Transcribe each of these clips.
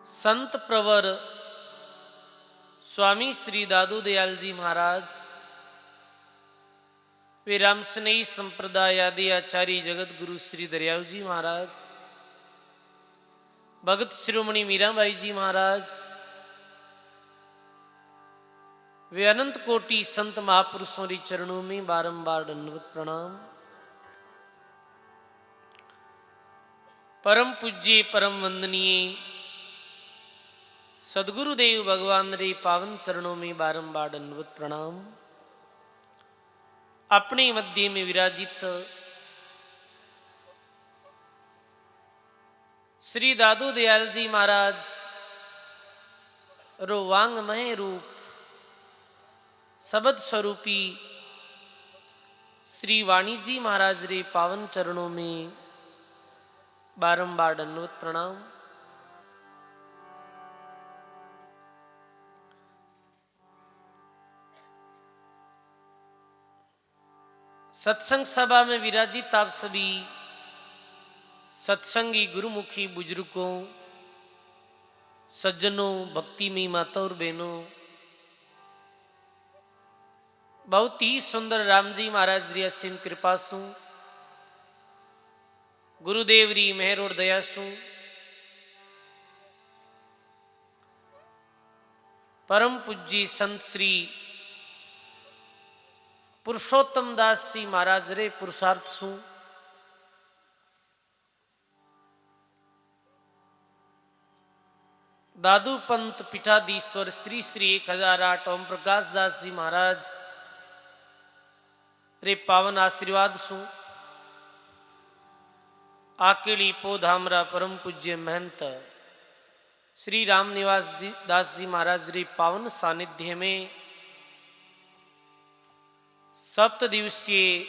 संत प्रवर स्वामी श्री दादू दयाल जी महाराज वे रामस्नेही संप्रदाय आदि आचार्य जगत गुरु श्री दरियाव जी महाराज, भगत शिरोमणि मीराबाई जी महाराज, वे अनंत कोटि संत महापुरुषों के चरणों में बारंबार दंडवत प्रणाम। परम पूज्य परम वंदनीय सदगुरुदेव भगवान रे पावन चरणों में बारंबार दंडवत प्रणाम। अपने मध्य में विराजित श्री दादू दयाल जी महाराज रो वांगमय रूप शब्द स्वरूपी श्री वाणी जी महाराज रे पावन चरणों में बारंबार दंडवत प्रणाम। सत्संग सभा में विराजित आप सभी सत्संगी गुरुमुखी बुजुर्गों, सज्जनों, भक्तिमयी माता और बहनों, बहुत ही सुंदर राम जी महाराज री असीम कृपा सु, गुरुदेव री मेहर और दया सु, परम पूज्य संत श्री पुरुषोत्तम दास जी महाराज रे पुरुषार्थ सु, दादू पंत पीठाधीश्वर श्री श्री 1008 ओम प्रकाश दास जी महाराज रे पावन आशीर्वाद सु, आकेली पोधामरा परम पूज्य महंत श्री राम निवास दास जी महाराज रे पावन सानिध्य में सप्त दिवसीय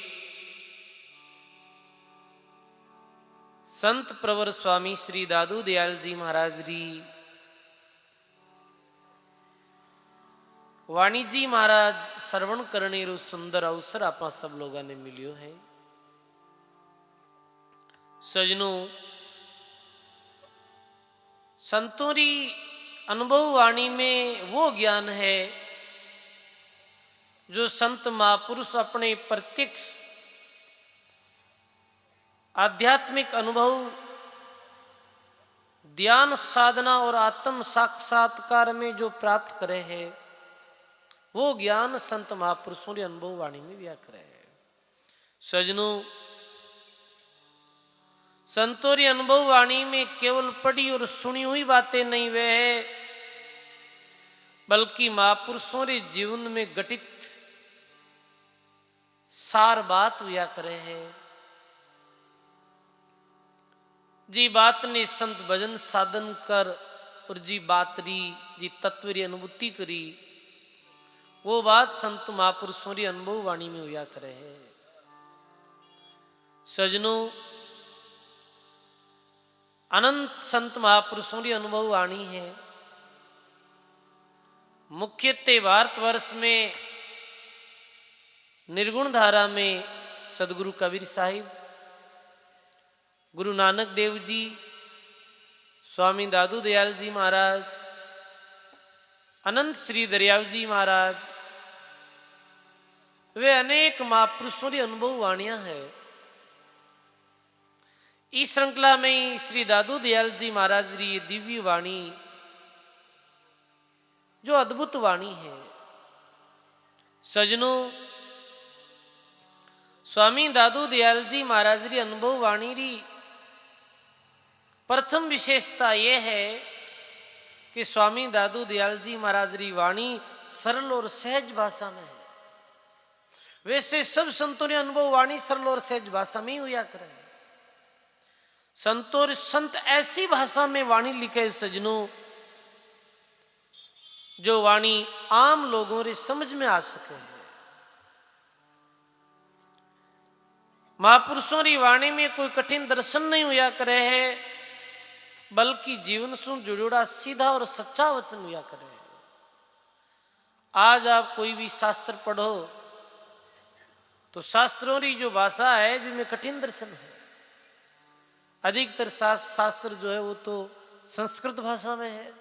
संत प्रवर स्वामी श्री दादू दयाल जी महाराज री वाणी जी महाराज श्रवण करने रो सुंदर अवसर आप सब लोगों ने मिलियो है। सजनों, संतों री अनुभव वाणी में वो ज्ञान है जो संत महापुरुष अपने प्रत्यक्ष आध्यात्मिक अनुभव, ध्यान साधना और आत्म साक्षात्कार में जो प्राप्त करे है, वो ज्ञान संत महापुरुषों के अनुभव वाणी में व्याक रहे है। सजनों, संतों की अनुभव वाणी में केवल पढ़ी और सुनी हुई बातें नहीं वे है, बल्कि महापुरुषों के जीवन में घटित सार बात हुआ करे है। जी बात ने संत भजन साधन कर और जी बात री जी तत्व री अनुभूति करी, वो बात संत महापुरुषों री अनुभव वाणी में हुआ करे है। सजनों, अनंत संत महापुरुषों की अनुभव वाणी है। मुख्यतः भारतवर्ष में निर्गुण धारा में सदगुरु कबीर साहिब, गुरु नानक देव जी, स्वामी दादू दयाल जी महाराज, अनंत श्री दरियाव जी महाराज, वे अनेक महापुरुषों की अनुभव वाणियां है। इस श्रृंखला में श्री दादू दयाल जी महाराज री दिव्य वाणी जो अद्भुत वाणी है। सजनों, स्वामी दादू दयाल जी महाराज री अनुभव वाणी री प्रथम विशेषता यह है कि स्वामी दादू दयाल जी महाराज री वाणी सरल और सहज भाषा में है। वैसे सब संतों ने अनुभव वाणी सरल और सहज भाषा में ही हुआ करे। संत ऐसी भाषा में वाणी लिखे सजनों, जो वाणी आम लोगों रे समझ में आ सके। महापुरुषों री वाणी में कोई कठिन दर्शन नहीं हुआ करे है, बल्कि जीवन से जुड़ा सीधा और सच्चा वचन हुआ करे। आज आप कोई भी शास्त्र पढ़ो तो शास्त्रों की जो भाषा है जिनमें कठिन दर्शन है। अधिकतर शास्त्र जो है वो तो संस्कृत भाषा में है।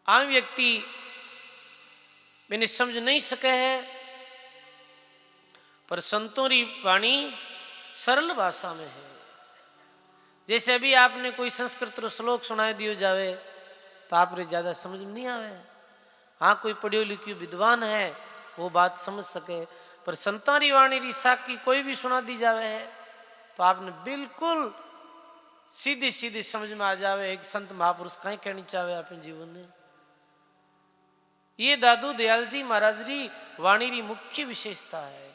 आम व्यक्ति मैंने समझ नहीं सके है, पर संतों की वाणी सरल भाषा में है। जैसे अभी आपने कोई संस्कृत रो श्लोक सुनाए दियो जावे तो आपने ज्यादा समझ में नहीं आवे। हाँ, कोई पढ़ियो लिखियो विद्वान है वो बात समझ सके, पर संतां री वाणी री साकी कोई भी सुना दी जावे है तो आपने बिल्कुल सीधे सीधे समझ में आ जावे एक संत महापुरुष कहीं कहनी चाहे अपने जीवन में। ये दादू दयाल जी महाराज री वाणी री मुख्य विशेषता है।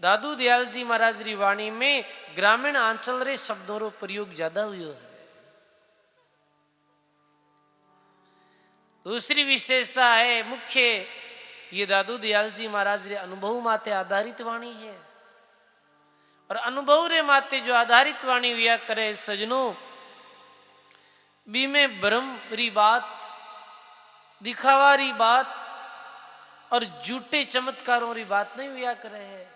दादू दयाल जी महाराज री वाणी में ग्रामीण आंचल रे शब्दों रो प्रयोग ज्यादा हुयो है। दूसरी विशेषता है मुख्य, ये दादू दयाल जी महाराज रे अनुभव माते आधारित वाणी है। और अनुभव रे माते जो आधारित वाणी हुआ करे सजनों, बी में ब्रह्म री बात, दिखावा री बात और झूठे चमत्कारों री बात नहीं हुआ करे है।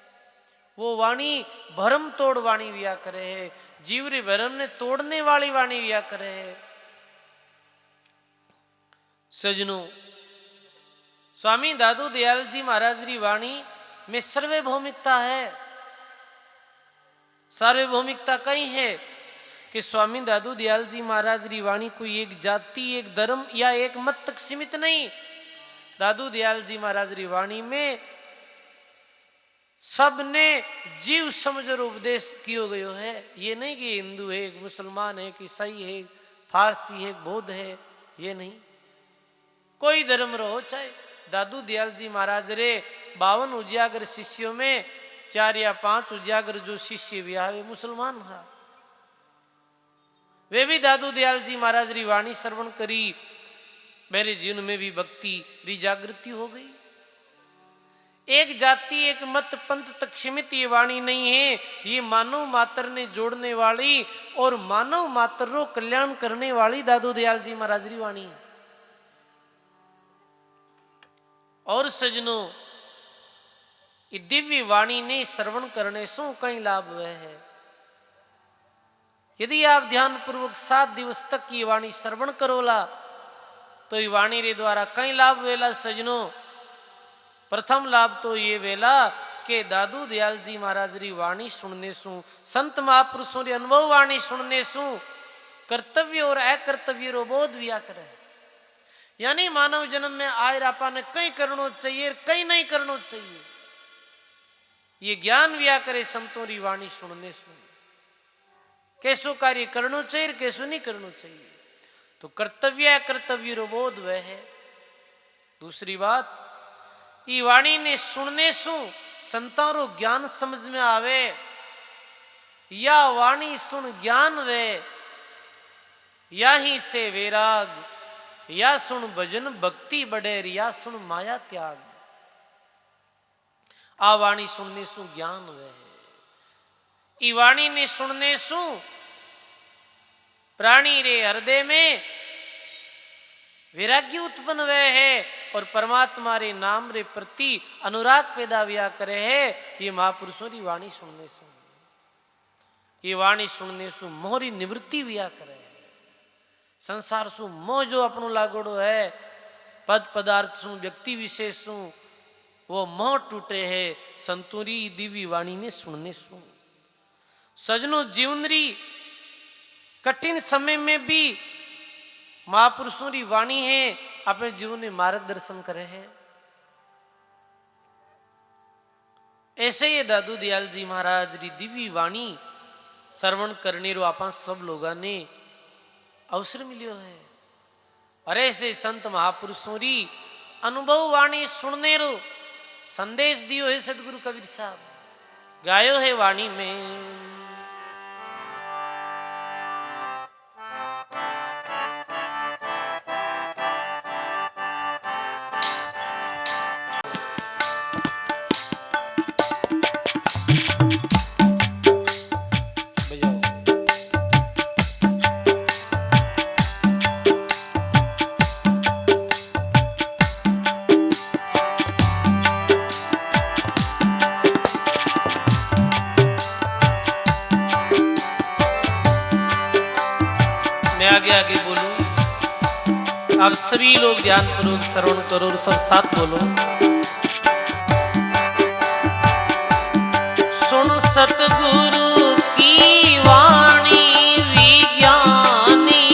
वो वाणी भरम तोड़ वाणी हुआ करे है, जीव रे भरम ने तोड़ने वाली वाणी हुआ करे है। सजनों, स्वामी दादू दयाल जी महाराज री वाणी में सर्वभौमिकता है। सार्वभौमिकता कहीं है कि स्वामी दादू दयाल जी महाराज री वाणी कोई एक जाति, एक धर्म या एक मत तक सीमित नहीं। दादू दयाल जी महाराज री वाणी में सबने जीव समझ और उपदेश कियो गयो है। ये नहीं कि हिंदू है, मुसलमान है, कि ईसाई है, फारसी है, बौद्ध है, ये नहीं। कोई धर्म रहो, चाहे दादू दयाल जी महाराज रे 52 उजागर शिष्यों में 4 या 5 उजागर जो शिष्य भी आवे मुसलमान रहा, वे भी दादू दयाल जी महाराज री वाणी श्रवण करी, मेरे जीवन में भी भक्ति री जागृति हो गई। एक जाति, एक मत, पंथ तक सीमित ये वाणी नहीं है। ये मानव मात्र ने जोड़ने वाली और मानव मात्र रो कल्याण करने वाली दादू दयाल जी महाराज री वाणी। और सजनों, ये दिव्य वाणी ने श्रवण करने से कई लाभ हुए है। यदि आप ध्यान पूर्वक 7 दिवस तक ये वाणी श्रवण करोला तो ये वाणी रे द्वारा कई लाभ वेला सजनों। प्रथम लाभ तो ये वेला के दादू दयाल जी महाराज री वाणी सुनने सु, संत महापुरुषों री अनुभव वाणी सुनने सु कर्तव्य और अकर्तव्य रो बोध विया करे। यानी मानव जन्म में आए आपा ने कई करनो चाहिए, कई नहीं करनो चाहिए, ये ज्ञान विया करे संतों री वाणी सुनने सु। कैसो कार्य करनो चाहिए, कैसो नहीं करनो चाहिए, तो कर्तव्य कर्तव्य रो बोध वह है। दूसरी बात, ये वाणी ने सुनने सु संतां रो ज्ञान समझ में आवे। या वाणी सुन ज्ञान वे, या ही से वैराग, या सुन भजन भक्ति बढ़ेर, या सुन माया त्याग। आ वाणी सुनने सु ज्ञान वे, ई वाणी ने सुनने सु प्राणी रे हृदय में वैराग्य उत्पन्न हुए है और परमात्मा रे नाम रे प्रति अनुराग पैदा हुआ करे है। ये महापुरुषों की वाणी सुनने सु, ये वाणी सुनने सु मोहरी निवृत्ति हुआ करे। संसार सु मोह जो अपनो लागोड़ो है, पद पदार्थ सु, व्यक्ति विशेष सु, वो मोह टूटे है संतोरी दिव्य वाणी ने सुनने सु। सजनों, जीवनरी कठिन समय में भी महापुरुषों की वाणी है अपने जीवन में मार्गदर्शन करे है। ऐसे ही दादू दयाल जी महाराज री दिव्य वाणी श्रवण करने रो आपा सब लोगों ने अवसर मिलियो है। और ऐसे संत महापुरुषों री अनुभव वाणी सुनने रो संदेश दियो है सदगुरु कबीर साहब। गायो है वाणी में, मैं आगे आगे बोलूं, आप सभी लोग ध्यान पूर्वक श्रवण करो और सब साथ बोलो। सुन सतगुरु की वाणी विज्ञानी,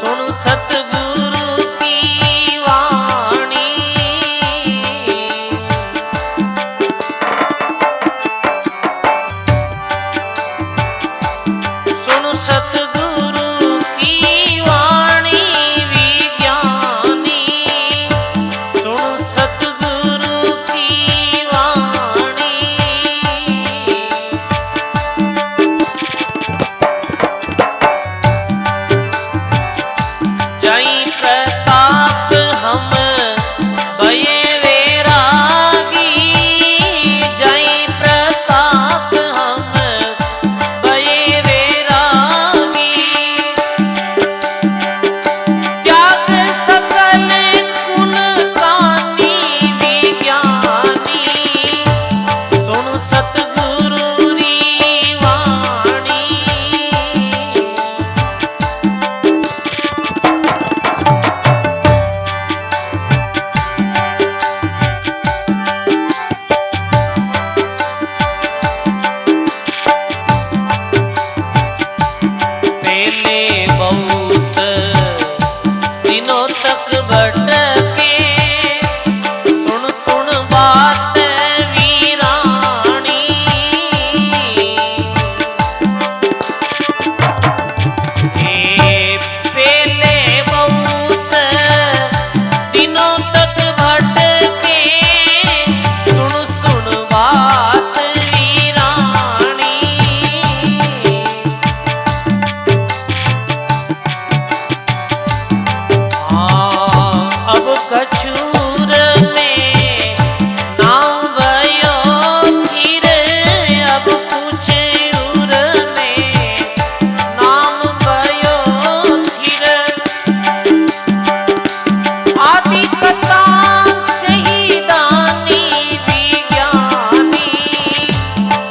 सुन सतगुरु की वाणी, सुन सतगुरु की वाणी विज्ञानी, सुन सतगुरु की वाणी। जय प्रताप हम भये वैरागी, जय प्रताप हम भये वैरागी, त्याग सकल कुल कानी विज्ञानी, सुन सतगुरु री वाणी। पहले बहुत दिनों तक भटके, सुन सुन बात वीरानी, पहले बहुत दिनों तक भटके, सुन सुन बात वीरानी। अब कछूर में नाम भयो फिर, अब कुछूर में नाम भयो फिर, आदि कथा सहीदानी विज्ञानी,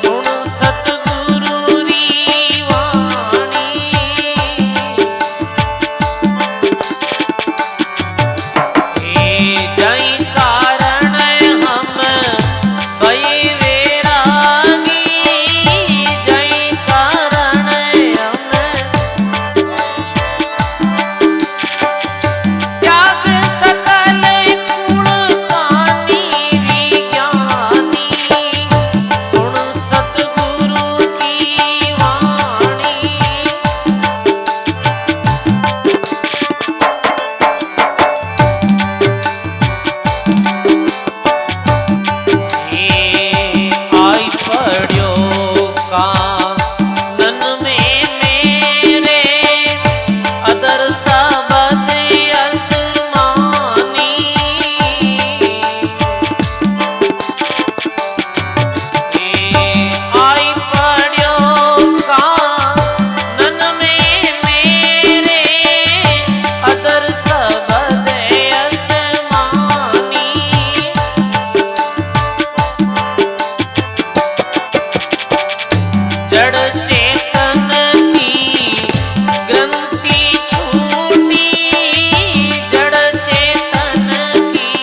सुन सतगुरु री वाणी। जय कारण हम भये वैरागी, जय कारण हम त्याग सकल कुल कानी विज्ञानी, सुन सतगुरु की वाणी। आई पढ़्यो कानन में मेरे, अदर सबद आसमानी, आई पढ़्यो कानन में मेरे, अदर सबद आसमानी। जड़ चेतन की ग्रंथि छूटी, जड़ चेतन की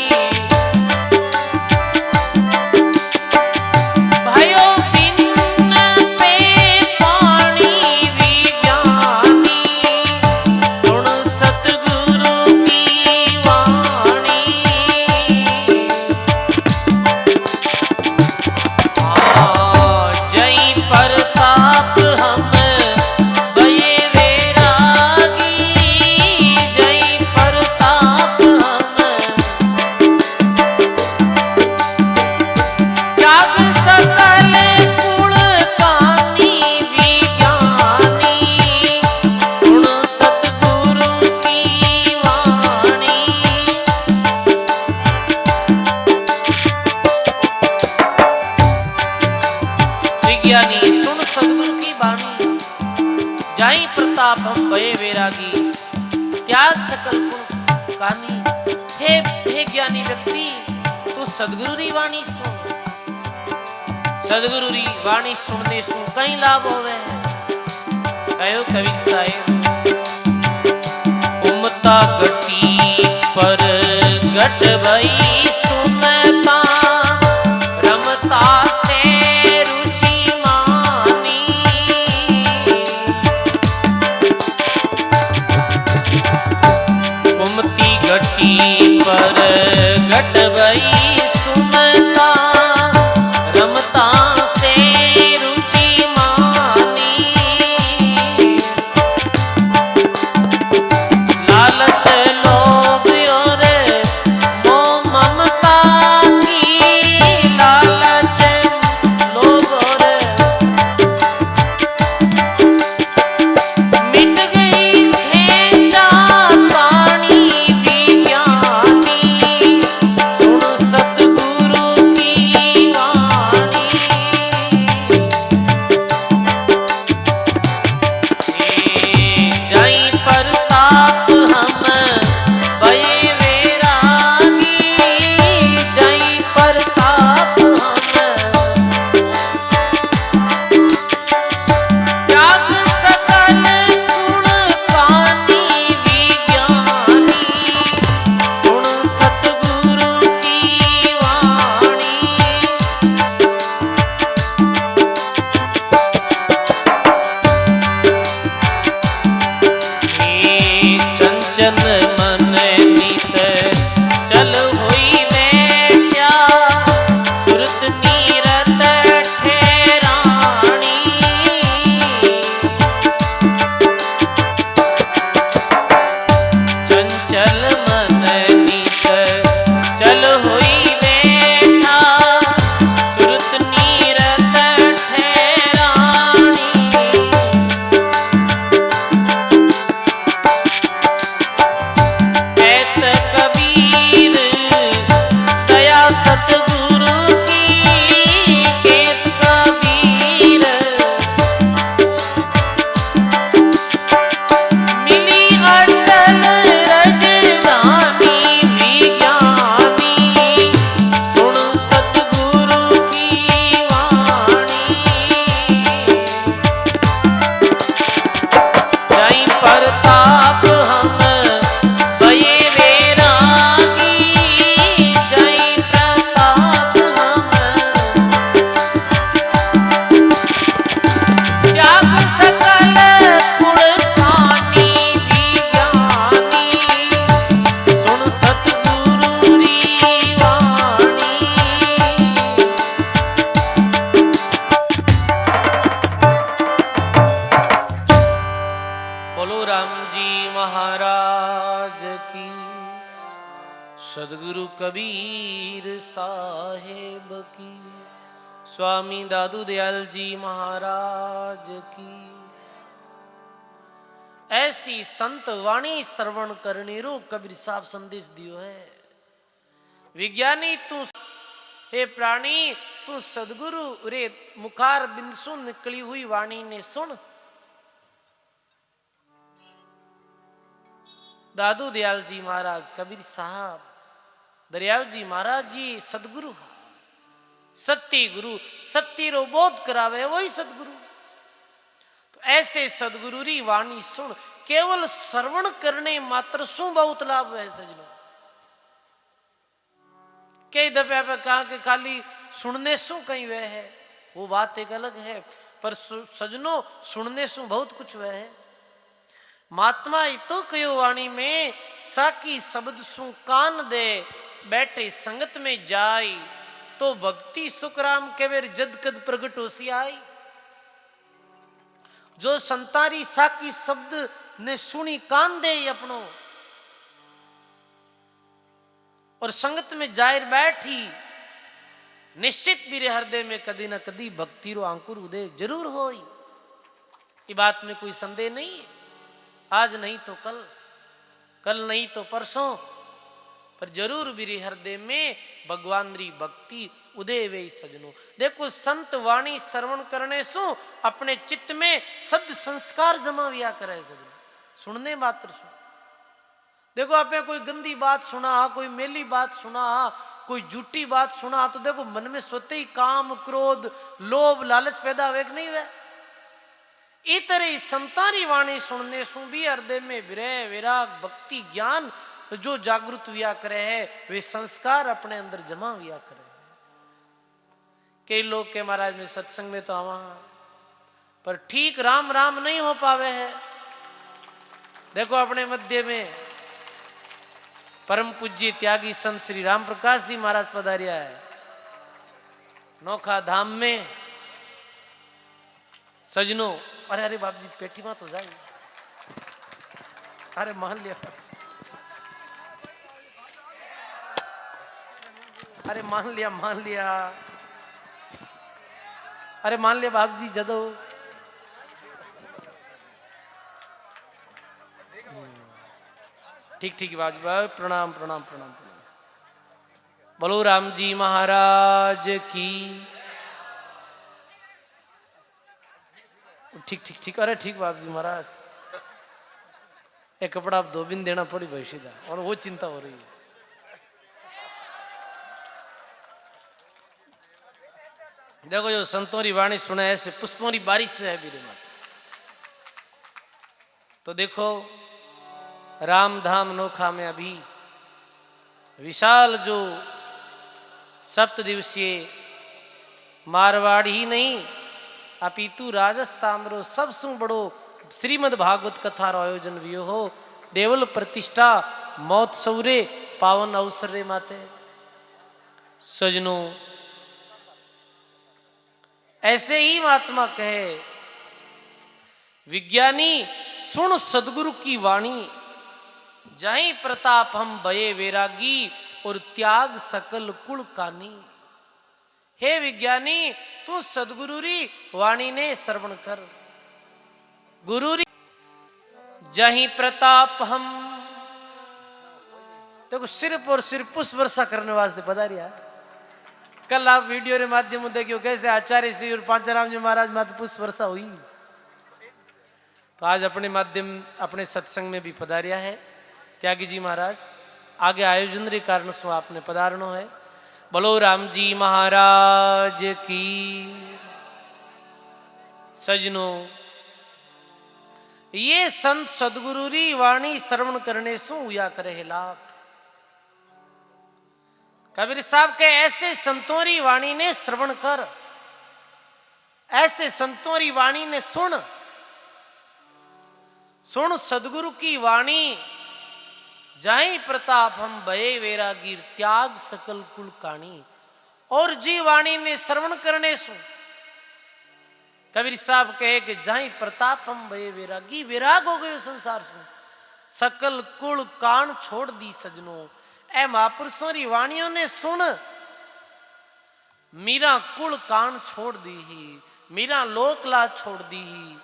भयो भिन्न पे पानी विज्ञानी, सुन सतगुरु की वाणी। जय प्रताप हम भये वैरागी, जय प्रताप हम त्याग सकल कुल कानी विज्ञानी, सुन सतगुरु की वाणी। विज्ञानी सुन सतगुरु की वाणी, जय प्रताप हम भये वैरागी, त्याग सकल कुल कानी। हे ज्ञानी व्यक्ति, तू सदगुरु री वाणी सुन। सदगुरु री वाणी सुनने सु कई लाभ होवे। कहो कवि साहेब, घट भई सुनता रमता से रुचि मानी। कुमति घटी पर घट भई सुनता रमता से रुचि मानी। लालच लोभ और मोह ममता की, लालच लोभ और मिट गई खेचा पानी विज्ञानी। सुन सतगुरु की वाणी। जाई प्रताप हम भये वैरागी, जाई प्रताप हम त्याग सकल गुण पानी विज्ञानी। सुन सतगुरु की वाणी। चंचल मन निस चल हुई बैठा, सुरत नीरत ठहरानी। चंचल मन निस चल हुई बैठा, सुरत नीरत ठहरानी। कहत कबीर दया सतगुरु की, कहत कबीर मिली अटल रजधानी विज्ञानी। सुन सतगुरु की वाणी। जाई प्रताप हम भये वैरागी, जाई प्रताप हम त्याग सकल गुण पानी विज्ञानी। सुन सतगुरु री वाणी। बोलो राम जी महाराज की, सदगुरु कबीर साहेब की, स्वामी दादू दयाल जी महाराज की। ऐसी संत वाणी श्रवण करने रो कबीर साहब संदेश दियो है। विज्ञानी तू हे प्राणी तू सदगुरु रे मुखार बिंद सु निकली हुई वाणी ने सुन। दादू दयाल जी महाराज कबीर साहब दरियाव जी महाराज जी सदगुरु सत्य गुरु, सत्य रो बोध करावे वही सदगुरु। तो ऐसे सदगुरु री वाणी सुन, केवल श्रवण करने मात्र सु बहुत लाभ है सजनो। कई दफे पे कहा कि खाली सुनने सु कहीं वह है, वो बात एक अलग है, पर सजनो सुनने सु बहुत कुछ वह है। महात्मा तो कयो वाणी में साकी शब्द सु कान दे बैठे संगत में जाई, तो भक्ति सुखराम केवेर जद कद प्रगट होसी आई। जो संतारी साकी शब्द ने सुनी कान दे अपनो और संगत में जाहिर बैठी, निश्चित मेरे हृदय में कदी न कदी भक्ति रो अंकुर उदय जरूर होई। ये बात में कोई संदेह नहीं है। आज नहीं तो कल, कल नहीं तो परसों, पर जरूर मेरे हृदय में भगवान री भक्ति उदय वे सजनो। देखो संत वाणी श्रवण करने सु अपने चित्त में सद संस्कार जमा विया करे सजनो, सुनने मात्र सु। देखो आपने कोई गंदी बात सुना, कोई मेली बात सुना, कोई झूठी बात सुना, तो देखो मन में स्वतः ही काम क्रोध लोभ लालच पैदा हुए कि नहीं हुए। इस तरह संतानी वाणी सुनने सु भी हृदय में विरह विराग भक्ति ज्ञान जो जागृत हुआ करे है वे संस्कार अपने अंदर जमा हुआ करे। कई लोग के महाराज में सत्संग में तो आवा पर ठीक राम राम नहीं हो पावे है। देखो अपने मध्य में परम पूज्य त्यागी संत श्री राम प्रकाश जी महाराज पधारिया है नोखा धाम में। सजनों, अरे अरे बाप जी पेटी में तो जाए, अरे मान लिया, अरे मान लिया, अरे मान लिया बाप जी जदो। ठीक ठीक बाप जी, प्रणाम प्रणाम प्रणाम प्रणाम। बोलो राम जी महाराज की। ठीक ठीक ठीक, अरे ठीक बाप जी महाराज, एक कपड़ा आप 2 दिन देना पड़ी भाई सीधा, और वो चिंता हो रही है। देखो जो संतों की वाणी सुने ऐसे पुष्पों की बारिश है मेरे माता। तो देखो राम धाम नोखा में अभी विशाल जो 7 दिवसीय मारवाड़ ही नहीं अपितु राजस्थान रो सबसे बड़ो श्रीमद् भागवत कथा रो आयोजन वियो हो। देवल प्रतिष्ठा महोत्सव रे पावन अवसर रे माते। सजनों, ऐसे ही महात्मा कहे विज्ञानी सुन सदगुरु की वाणी, जाहि प्रताप हम भये वैरागी और त्याग सकल कुल कानी। हे विज्ञानी तू सदगुरु री वाणी ने श्रवण कर। गुरु री जाहि प्रताप हम, देखो सिर्फ और सिर्फ पुष्प वर्षा करने वास्ते पधारिया। कल आप वीडियो के माध्यम से देखियो कैसे आचार्य श्री और पांचाराम जी महाराज मात्र पुष्प वर्षा हुई। तो आज अपने माध्यम अपने सत्संग में भी पधारिया है त्यागी जी महाराज। आगे आयोजन के कारण सो आपने पधारनो है। बोलो राम जी महाराज की। सजनों, ये संत सदगुरु री वाणी श्रवण करने सु हुआ करे है लाभ। कबीर साहब के ऐसे संतों री वाणी ने श्रवण कर, ऐसे संतों री वाणी ने सुन। सुन सदगुरु की वाणी, जाहि प्रताप हम भये वैरागी त्याग सकल कुल काणी। और जी वाणी ने श्रवण करने सु कबीर साहब कहे कि जाहि प्रताप हम भये वैरागी, वैराग हो गए संसार सु, सकल कुल कान छोड़ दी। सजनों, ए महापुरुषों री वाणियों ने सुन, मीरा कुल कान छोड़ दी ही, मीरा लोक लाज छोड़ दी ही।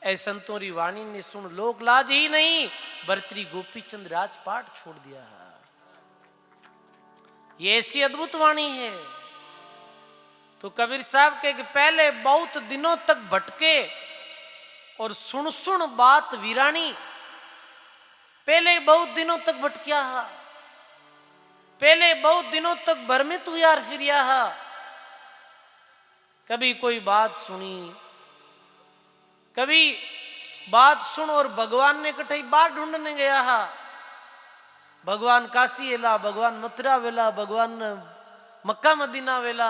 ऐ संतों री वाणी ने सुन लोक लाज ही नहीं भर्तरी गोपीचंद राजपाट छोड़ दिया। ये ऐसी अद्भुत वाणी है। तो कबीर साहब के पहले बहुत दिनों तक भटके और सुन सुन बात वीरानी। पहले बहुत दिनों तक भटकिया, पहले बहुत दिनों तक भ्रमित हुआ फिरिया। कभी कोई बात सुनी, कभी बात सुन और भगवान ने कठई बात ढूंढने गया। भगवान काशी वेला, भगवान मथुरा वेला, भगवान मक्का मदीना वेला।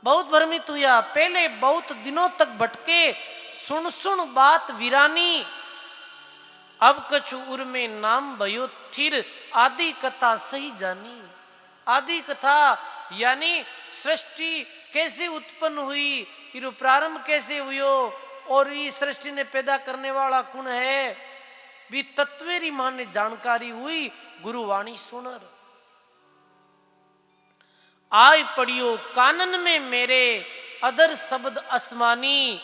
बहुत भ्रमित हुआ, पहले बहुत दिनों तक भटके सुन सुन बात वीरानी। अब कछु उर में नाम भयो थिर, आदि कथा सही जानी। आदि कथा यानी सृष्टि कैसे उत्पन्न हुई, इरो प्रारंभ कैसे हुयो और ये सृष्टि ने पैदा करने वाला कौन है, भी तत्वेरी मान ने जानकारी हुई गुरुवाणी सुनर। आय पड़ियो कानन में मेरे अदर शब्द असमानी,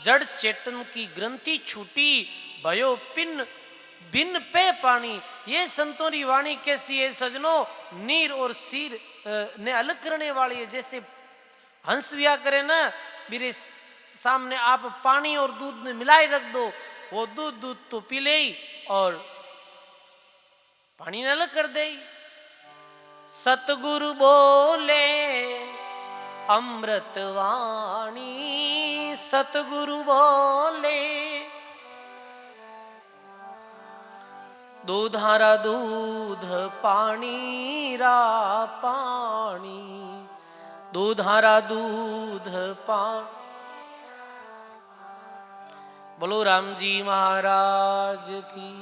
जड़ चेतन की ग्रंथि छूटी भयो पिन भिन्न पे पानी। ये संतों की वाणी कैसी है सजनों, नीर और सीर ने अलग करने वाली है। जैसे हंस विया करे ना, मेरे सामने आप पानी और दूध में मिलाई रख दो, वो दूध तो पी ले और पानी ने अलग कर दे। सतगुरु बोले अमृत वाणी, सतगुरु बोले दूधारा दूध पानी रा पानी, दूधारा दूध पानी। बोलो राम जी महाराज की।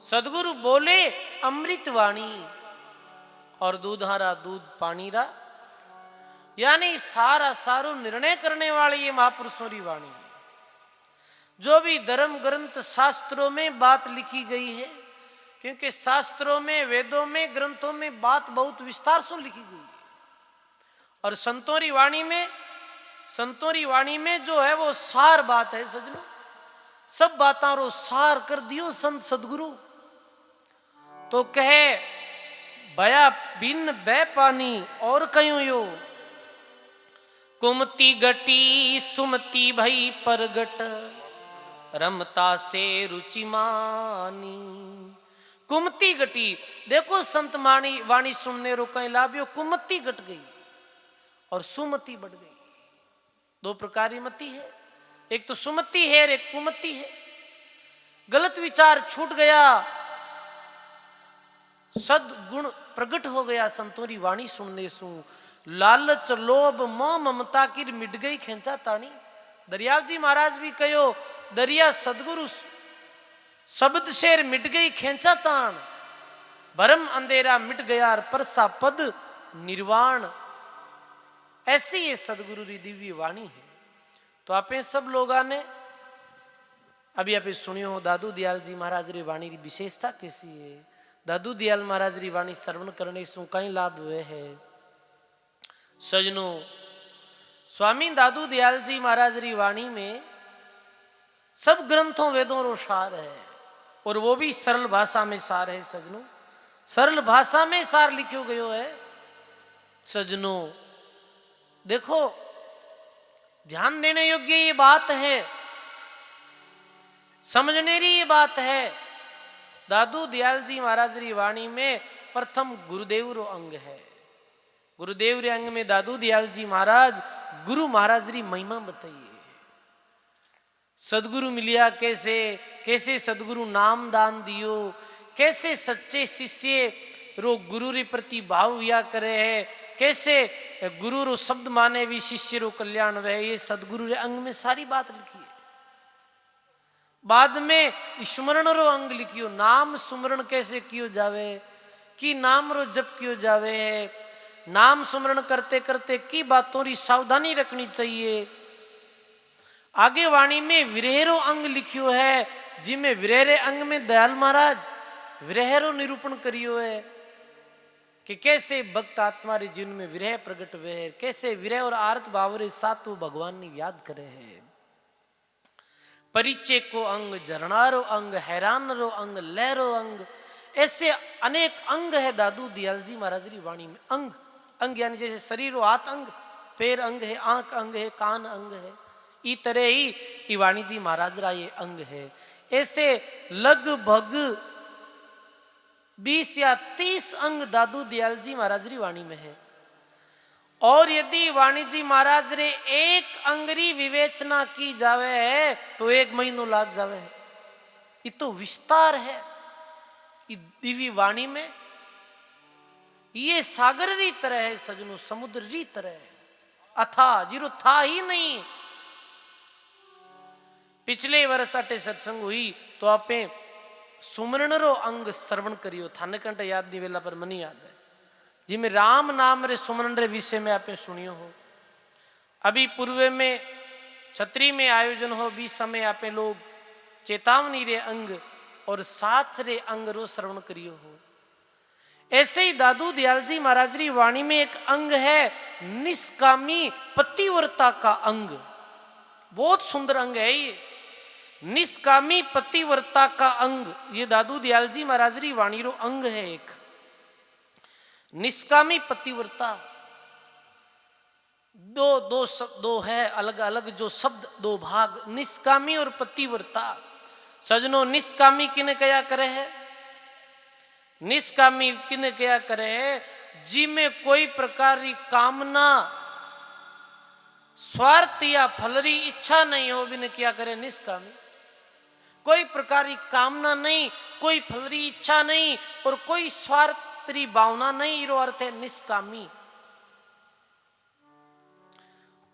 सदगुरु बोले अमृत वाणी और दूधारा दूध पानी रा, यानी सारा सारो निर्णय करने वाली ये महापुरुषों की वाणी है। जो भी धर्म ग्रंथ शास्त्रों में बात लिखी गई है, क्योंकि शास्त्रों में, वेदों में, ग्रंथों में बात बहुत विस्तार से लिखी गई है, और संतों की वाणी में जो है वो सार बात है सजनो। सब बातों रो सार कर दियो संत सदगुरु। तो कहे बया बिन बै पानी और कयूं यो, कुमति गटी सुमति भई परगट, रमता से रुचि मानी। कुमति गटी, देखो संत वाणी सुनने रो कहीं लाभियो, कुमति गट गई और सुमति बढ़ गई। दो प्रकार की मति है, एक तो सुमति है और एक कुमति है। गलत विचार छूट गया, सदगुण प्रकट हो गया संतों की वाणी सुनने सु। लालच लोभ मोह ममता की मिट गई खेचा तानी। दरियाव जी महाराज भी कहो, दरिया सदगुरु शब्द शेर मिट गई खेचा तान, भरम अंधेरा मिट गया और परसा पद निर्वाण। ऐसी ये सदगुरु की दिव्य वाणी है। तो आपे सब लोगों ने अभी आप सुनियो दादू दयाल जी महाराज री वाणी की विशेषता कैसी है। दादू दयाल महाराज री वाणी श्रवण करने से कई लाभ हुए है सजनो। स्वामी दादू दयाल जी महाराज री वाणी में सब ग्रंथों वेदों रो सार है, और वो भी सरल भाषा में सार है सजनो। सरल भाषा में सार लिखो गयो है सजनो। देखो ध्यान देने योग्य ये बात है, समझने की ये बात है। दादू दयाल जी महाराज री वाणी में प्रथम गुरुदेव रो अंग है। गुरुदेव रे अंग में दादू दयाल जी महाराज गुरु महाराज री महिमा बताइए। सदगुरु मिलिया कैसे, कैसे सदगुरु नाम दान दियो, कैसे सच्चे शिष्य रो गुरु रे प्रति भाव या करे है, कैसे गुरु रो शब्द माने भी शिष्य रो कल्याण वह। ये सदगुरु रे अंग में सारी बात लिखी है। बाद में स्मरण रो अंग लिखियो, नाम सुमरण कैसे कियो जावे, कि नाम रो जप कियो जावे है, नाम सुमरण करते करते की बातों की सावधानी रखनी चाहिए। आगे वाणी में विरह रो अंग लिखियो है, जिसमें विरह रे अंग में दयाल महाराज विरह रो निरूपण करियो है कि कैसे भक्त आत्मा रे जीवन में विरह प्रकट हुए है, कैसे विरह और आर्त भाव रे साथ वो भगवान ने याद करे है। परिचय को अंग, झरनारो अंग, हैरान रो अंग, लहरो अंग, ऐसे अनेक अंग है दादू दयाल जी महाराज की वाणी में। अंग अंग यानी जैसे शरीर रो हाथ अंग, पैर अंग है, आंख अंग है, कान अंग है, ई तरह ही वाणी जी महाराज रा ये अंग है। ऐसे लगभग 20 या 30 अंग दादू दयाल जी महाराज री वाणी में है। और यदि वाणी जी महाराज रे एक अंगरी विवेचना की जावे है तो 1 महीनों लाग जावे है। ये तो विस्तार है ये दिव्य वाणी में। ये सागर री तरह है सजनो, समुद्र री तरह है, अथा जीरो था ही नहीं। पिछले वर्ष अटे सत्संग हुई तो आपे सुमरण रो अंग श्रवण करियो, थाने कंटे याद नहीं वेला पर मनी याद है, जिसमें राम नाम रे सुमरण रे विषय में आपे सुनियो हो। अभी पूर्व में छत्री में आयोजन हो, 20 समय आपे लोग चेतावनी रे अंग और साच रे अंग रो श्रवण करियो हो। ऐसे ही दादू दयाल जी महाराज री वाणी में एक अंग है निष्कामी पतिव्रता का अंग। बहुत सुंदर अंग है ये, निष्कामी पतिव्रता का अंग। ये दादू दयाल जी महाराज री वाणी रो अंग है एक निष्कामी पतिव्रता। दो है अलग अलग जो शब्द, दो भाग, निष्कामी और पतिव्रता। सजनो निष्कामी किने कया करे है, निष्कामी किने क्या करे है, जिसमें कोई प्रकार की कामना, स्वार्थ या फल री इच्छा नहीं हो, बिने क्या करे निष्कामी। कोई प्रकार की कामना नहीं, कोई फल री इच्छा नहीं और कोई स्वार्थ री भावना नहीं, इरो अर्थ है निष्कामी।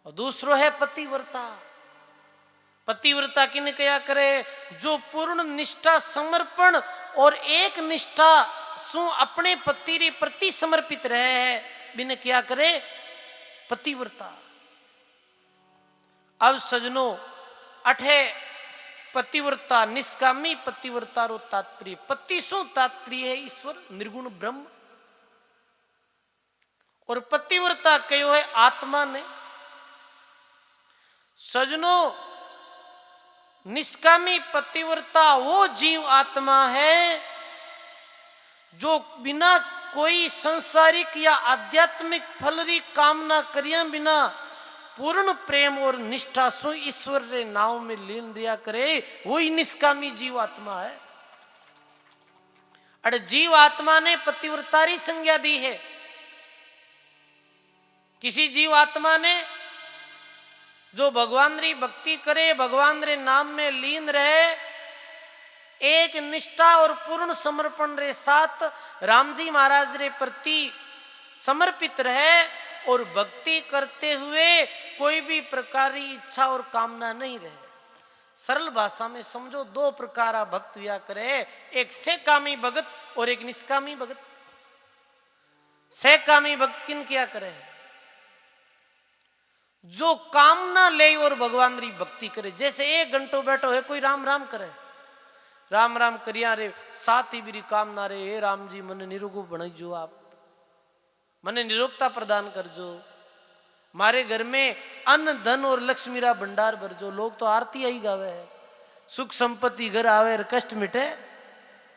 और दूसरो है पतिव्रता। पतिव्रता किने कया करे? जो पूर्ण निष्ठा समर्पण और एक निष्ठा सु अपने पति रे प्रति समर्पित रहे है, बिने क्या करे? पतिव्रता। अब सजनो अठे पतिव्रता निष्कामी पतिव्रता रो तात्पर्य, पति सु तात्पर्य है ईश्वर निर्गुण ब्रह्म, और पतिव्रता कहो है आत्मा ने। सजनो निष्कामी पतिव्रता वो जीव आत्मा है जो बिना कोई संसारिक या आध्यात्मिक फल री कामना करिया बिना पूर्ण प्रेम और निष्ठा सो ईश्वर रे नाव में लीन रिया करे, वही निष्कामी जीव आत्मा है। अरे जीव आत्मा ने पतिव्रता री संज्ञा दी है। किसी जीव आत्मा ने जो भगवान री भक्ति करे, भगवान रे नाम में लीन रहे, एक निष्ठा और पूर्ण समर्पण रे साथ राम जी महाराज रे प्रति समर्पित रहे और भक्ति करते हुए कोई भी प्रकार की इच्छा और कामना नहीं रहे। सरल भाषा में समझो, दो प्रकार भक्त हुआ करे, एक सेकामी भगत और एक निष्कामी भगत। सेकामी भक्त किन क्या करे? जो कामना ले और भगवान री भक्ति करे। जैसे एक घंटो बैठो है, कोई राम राम करे, राम राम करिया रे, साथ ही मेरी कामना रे, हे राम जी मने निरोगो बनाइजो, आप मने निरोगता प्रदान करजो, मारे घर में अन्न धन और लक्ष्मी रा भंडार भरजो। लोग तो आरती आई गावे है, सुख संपत्ति घर आवे और कष्ट मिटे,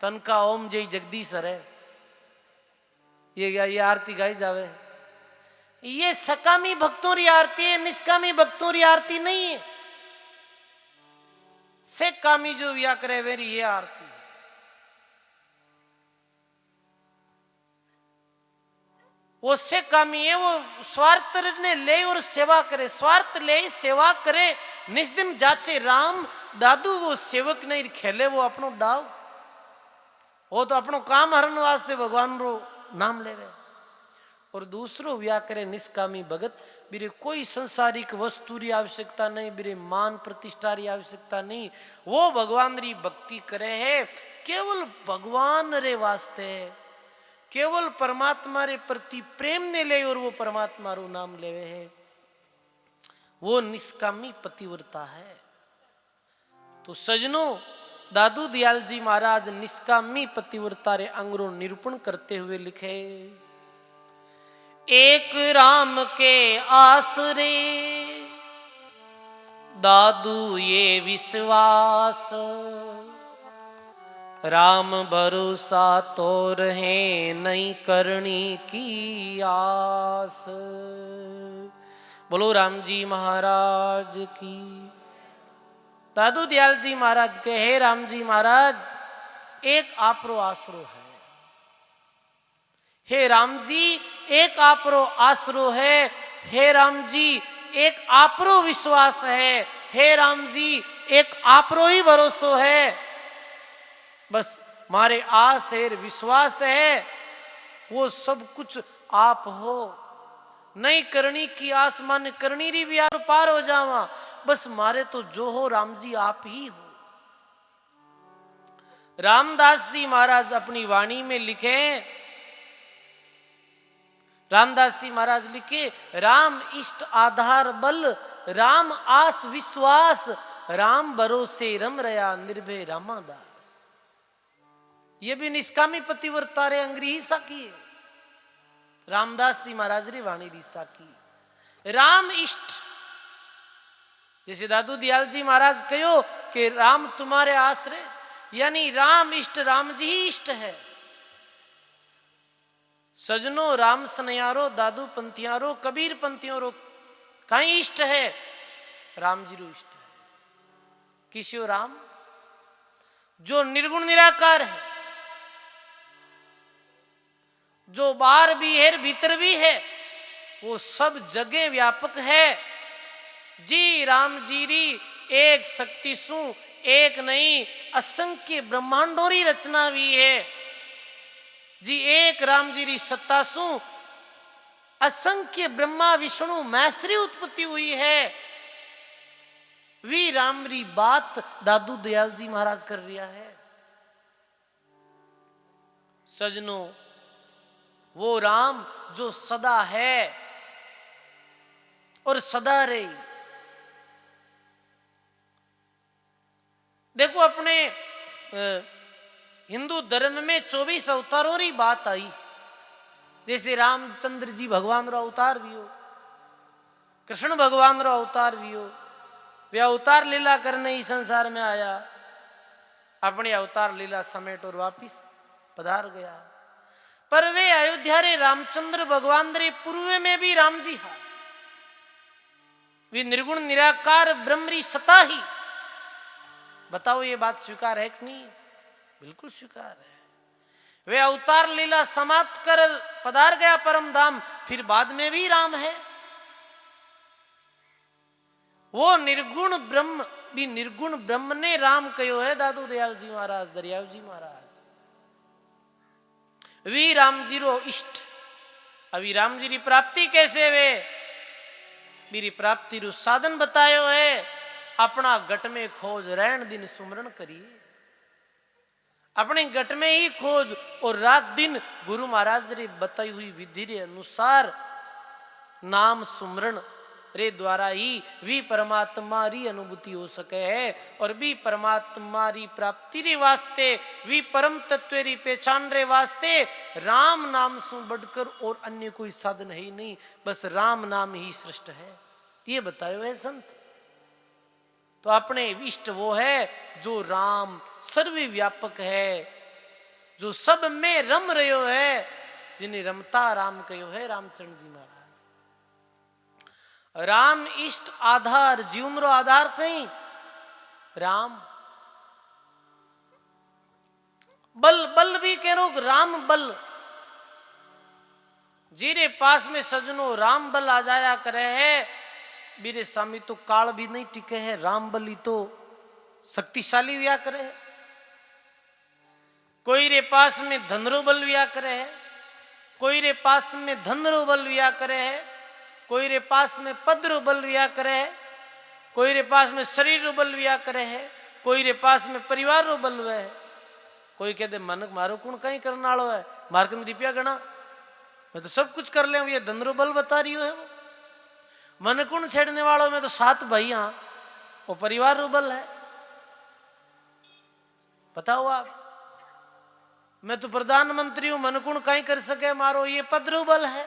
तन का ओम जय जगदीश है, ये आरती गाई जावे। ये सकामी भक्तों की आरती है, निष्कामी भक्तों की आरती नहीं है। सेकामी जो व्या करे वेरी ये आरती। वो सेकामी है, वो स्वार्थ ने ले और सेवा करे, स्वार्थ ले सेवा करे, निस्दिन जाचे राम दादू। वो सेवक नहीं खेले, वो अपनो डाव, वो तो अपनो काम हरन वास्ते भगवान रो नाम लेवे। और दूसरो व्या करे निष्कामी भगत, बिरे कोई संसारिक वस्तु री आवश्यकता नहीं, बिरे मान प्रतिष्ठा री आवश्यकता नहीं, वो भगवान री भक्ति करे है केवल भगवान रे वास्ते, केवल परमात्मा रे प्रति प्रेम ने ले और वो परमात्मा रो नाम लेवे है, वो निष्कामी पतिव्रता है। तो सजनो दादू दयाल जी महाराज निष्कामी पतिव्रता रे अंगरो निरूपण करते हुए लिखे, एक राम के आसरे दादू ये विश्वास, राम भरोसा तो रहे नहीं करनी की आस। बोलो राम जी महाराज की। दादू दयाल जी महाराज के, हे राम जी महाराज, एक आपरो आसरो है। हे राम जी एक आपरो आसरो है, हे राम जी एक आपरो विश्वास है, हे राम जी एक आपरो ही भरोसो है। बस मारे आस है, विश्वास है, वो सब कुछ आप हो। नहीं करनी की आस मान करनी री भी यार पार हो जावा, बस मारे तो जो हो राम जी आप ही हो। रामदास जी महाराज अपनी वाणी में लिखे, रामदास जी महाराज लिखे, राम इष्ट आधार बल, राम आस विश्वास, राम भरोसे रम रया निर्भय रामादास। ये भी निष्कामी पतिव्रता रे अंग्री ही साकी है। रामदास जी महाराज री वाणी री साकी। राम इष्ट, जैसे दादू दयाल जी महाराज कहो कि राम तुम्हारे आश्रय, यानी राम इष्ट, राम जी ही इष्ट है। सजनो राम सनयारो, दादू पंथियारो, कबीर पंथियों कहीं इष्ट है, राम जी रो इष्ट है। किसी राम जो निर्गुण निराकार है, जो बाहर भी है भीतर भी है, वो सब जगह व्यापक है। जी राम जी री एक शक्ति सु एक नहीं असंख्य ब्रह्मांडों री रचना हुई है जी। एक राम जी री सत्ता सु असंख्य ब्रह्मा विष्णु मैसरी उत्पत्ति हुई है। वी राम री बात दादू दयाल जी महाराज कर रिया है। सजनों, वो राम जो सदा है और सदा रही। देखो अपने हिंदू धर्म में 24 अवतारों की बात आई। जैसे रामचंद्र जी भगवान रो अवतार भी हो, कृष्ण भगवान रो अवतार भी हो। वे अवतार लीला करने इस संसार में आया, अपनी अवतार लीला समेट और वापिस पधार गया। पर वे अयोध्या रे रामचंद्र भगवान रे पूर्व में भी राम जी हा। वे निर्गुण निराकार ब्रह्मरी सता ही। बताओ ये बात स्वीकार है कि नहीं? बिल्कुल स्वीकार है। वे अवतार लीला समाप्त कर पधार गया परम धाम, फिर बाद में भी राम है। वो निर्गुण ब्रह्म भी निर्गुण ब्रह्म ने राम कहो है दादू दयाल जी महाराज, दरियाव जी महाराज। वी राम जी रो इष्ट। अभी राम जी की प्राप्ति कैसे वे? मेरी प्राप्ति रू साधन बतायो है। अपना गट में खोज रहन दिन सुमरण करिए। अपने गट में ही खोज और रात दिन गुरु महाराज रे बताई हुई विधि रे अनुसार नाम सुमरण रे द्वारा ही भी परमात्मा री अनुभूति हो सके है। और भी परमात्मा री प्राप्ति रे वास्ते, भी परम तत्व री पहचान रे वास्ते राम नाम सु बढ़कर और अन्य कोई साधन है ही नहीं, बस राम नाम ही श्रेष्ठ है, ये बतायो है संत। तो अपने इष्ट वो है जो राम सर्वव्यापक है, जो सब में रम रहो है, जिन्हें रमता राम कहो है रामचंद्र जी महाराज। राम इष्ट आधार, जीवन रो आधार कहीं राम। बल बल भी कह रो राम बल। जीरे पास में सजनो राम बल आ जाया करे है, मेरे स्वामी तो काल भी नहीं टिके है, राम बली तो शक्तिशाली व्या करे है। कोई रे पास में धनरो बल व्या करे है, कोई रे पास में धनरो बल व्या करे है, कोई रे पास में पदरो बल व्या करे है, कोई रे पास में शरीर रो बल व्या करे है, कोई रे पास में परिवार रो बल है। कोई कहते मन मारो कौन कहीं करने वालो है, मार्कन रुपया गणा, मैं तो सब कुछ कर ले, ये धनरो बल बता रही है। वो मन कुण छेड़ने वालों में तो 7 भाई, हाँ वो परिवार रूबल है। बताओ आप, मैं तो प्रधानमंत्री हूं, मन कुण कहीं कर सके मारो, ये पद रूबल है।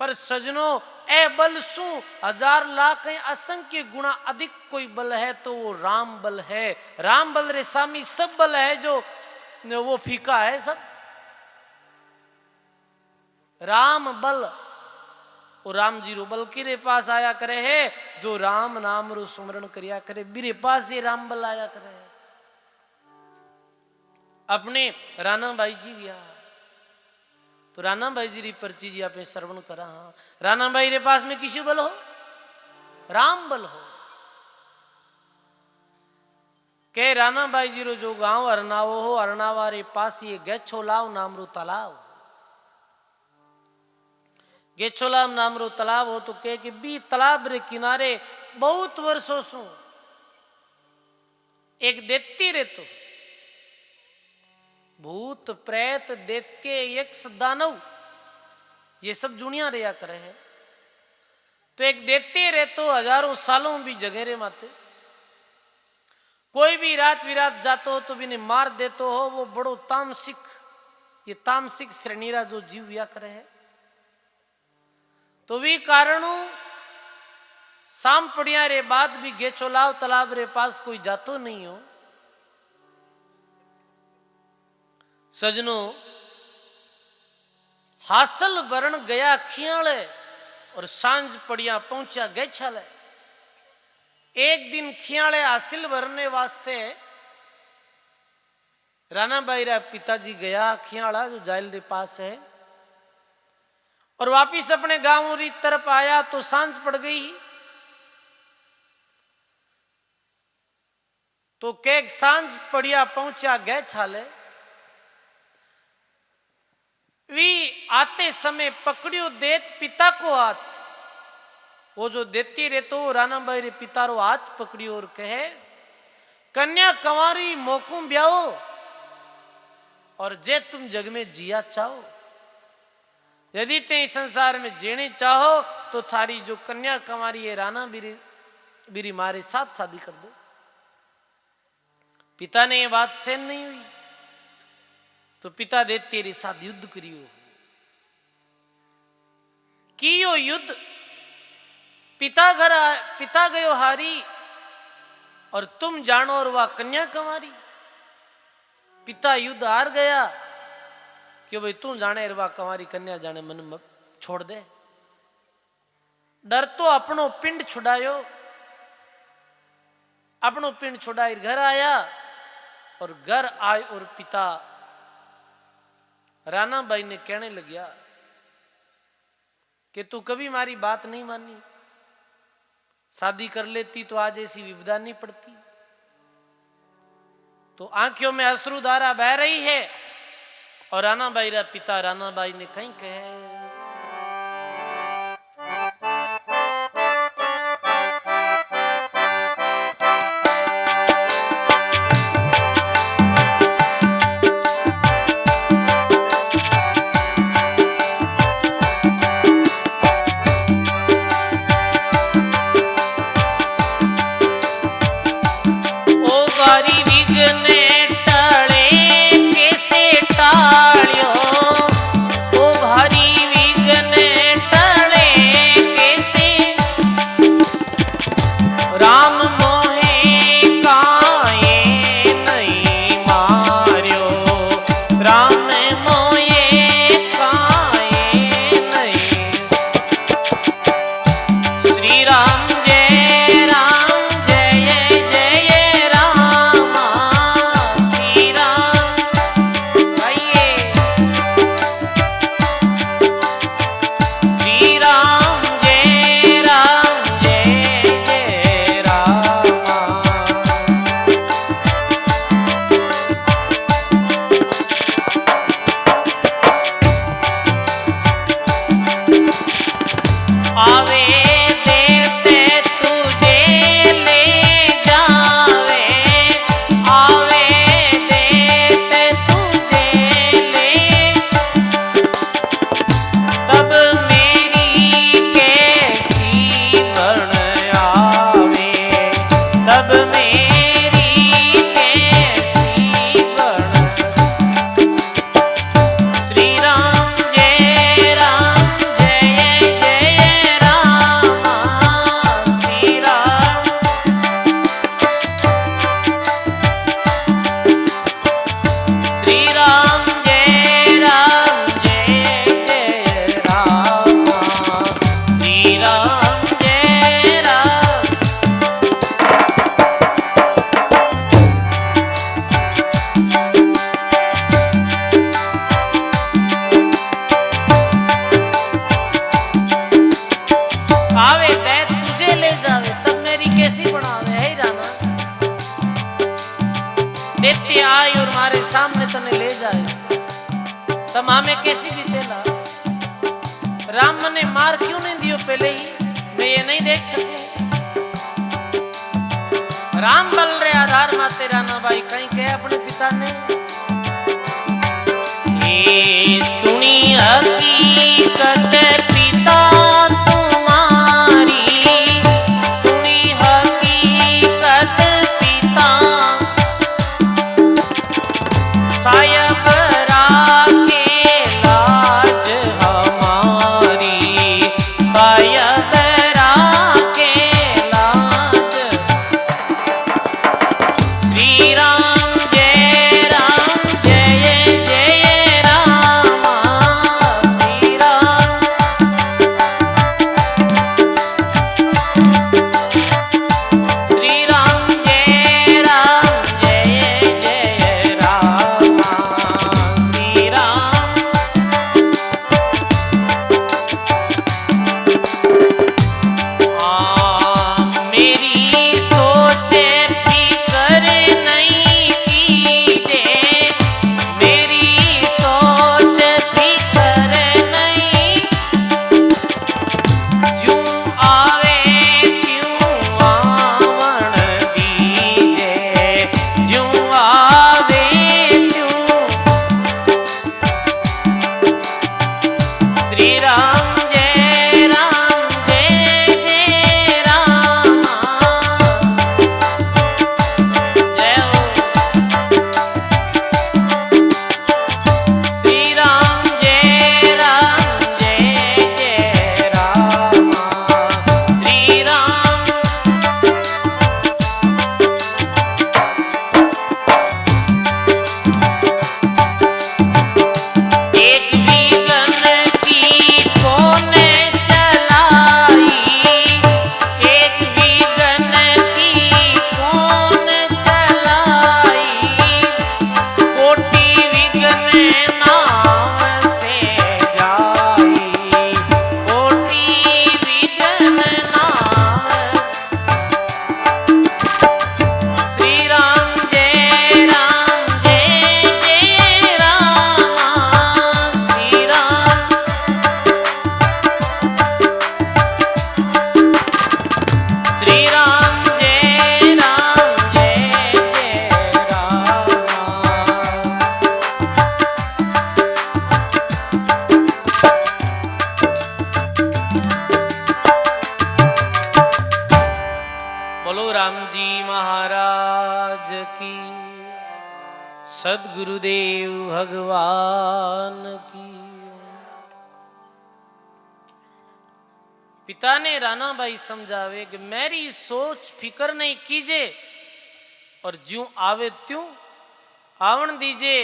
पर सजनों, ए बल सु 1000 लाख कहीं असंख्य गुणा अधिक कोई बल है तो वो राम बल है। राम बल रे सामी सब बल है जो वो फीका है सब। राम बल और राम जी रो बल किरे पास आया करे है, जो राम नाम रो सुमरण करिया करे, मेरे पास ये राम बल आया करे है। अपने राणा भाई जी भी तो राणा भाई जी री पर्ची जी आपने श्रवण करा। हाँ, राणा भाई रे पास में किसी बल हो? राम बल हो। के राणा भाई जी रो जो गांव अरनावो हो, अरनावा रे पास ये गेछोलाव नाम रो तालाब, गेछोलाव नाम रो तालाब हो। तो कह कि बी तालाब रे किनारे बहुत वर्षों सु एक देती रे तो भूत प्रेत दैत्य यक्ष दानव ये सब जुनिया रेया करे है। तो एक दैत्य रे तो हजारों सालों भी जगह रे माते, कोई भी रात विरात जातो हो तो भी ने मार देतो हो। वो बड़ो तामसिक, ये तामसिक श्रेणीरा जो जीव या करे है। तो भी कारणों शाम पड़िया रे बाद भी गेचोलाव तालाब रे पास कोई जातो नहीं हो। सजनों, हासिल वरण गया खियाले और सांझ पड़िया पहुंचा गैछाले। एक दिन खियाले हासिल भरने वास्ते राणा भाई रा पिताजी गया खियाला जो जाइल रे पास है, और वापिस अपने गांव री तरफ आया तो सांझ पड़ गई। तो केक सांझ पड़िया पहुंचा गए छाले वी आते समय पकड़ियो देत पिता को हाथ। वो जो देती रहतो रानाबाई रे पिता रो हाथ पकड़ियो और कहे कन्या कंवारी मोकुम ब्याओ और जे तुम जग में जिया चाहो, यदि ते इस संसार में जीने चाहो तो थारी जो कन्या कंवारी है राना बीरी मारे साथ शादी कर दो। पिता ने ये बात सहन नहीं हुई तो पिता दे तेरे साथ युद्ध करियो। कियो युद्ध पिता गयो हारी और तुम जानो और वह कन्या कंवारी। पिता युद्ध हार गया कि भाई तू जाने और वह कंवारी कन्या जाने मन छोड़ दे। डर तो अपनो पिंड छुड़ायो, अपनो पिंड छुड़ाई घर आया और घर आए और पिता रानाबाई ने कहने लगा कि तू कभी मारी बात नहीं मानी, शादी कर लेती तो आज ऐसी विपदा नहीं पड़ती। तो आंखों में अश्रुधारा बह रही है और रानाबाई रा पिता रानाबाई ने कहीं कहे मामे कैसी बीतेला। राम ने मार क्यों नहीं दियो पहले ही, मैं ये नहीं देख सकूं। राम बल रे आधार माते रानाबाई कहीं कहे अपने पिता ने ये सुनी हकीकत पिता तुम्हारी, सुनी हकीकत पिता सायब महाराज की, सदगुरुदेव भगवान की। पिता ने रानाबाई समझावे कि मेरी सोच फिकर नहीं कीजे और ज्यों आवे त्यों आवण दीजे।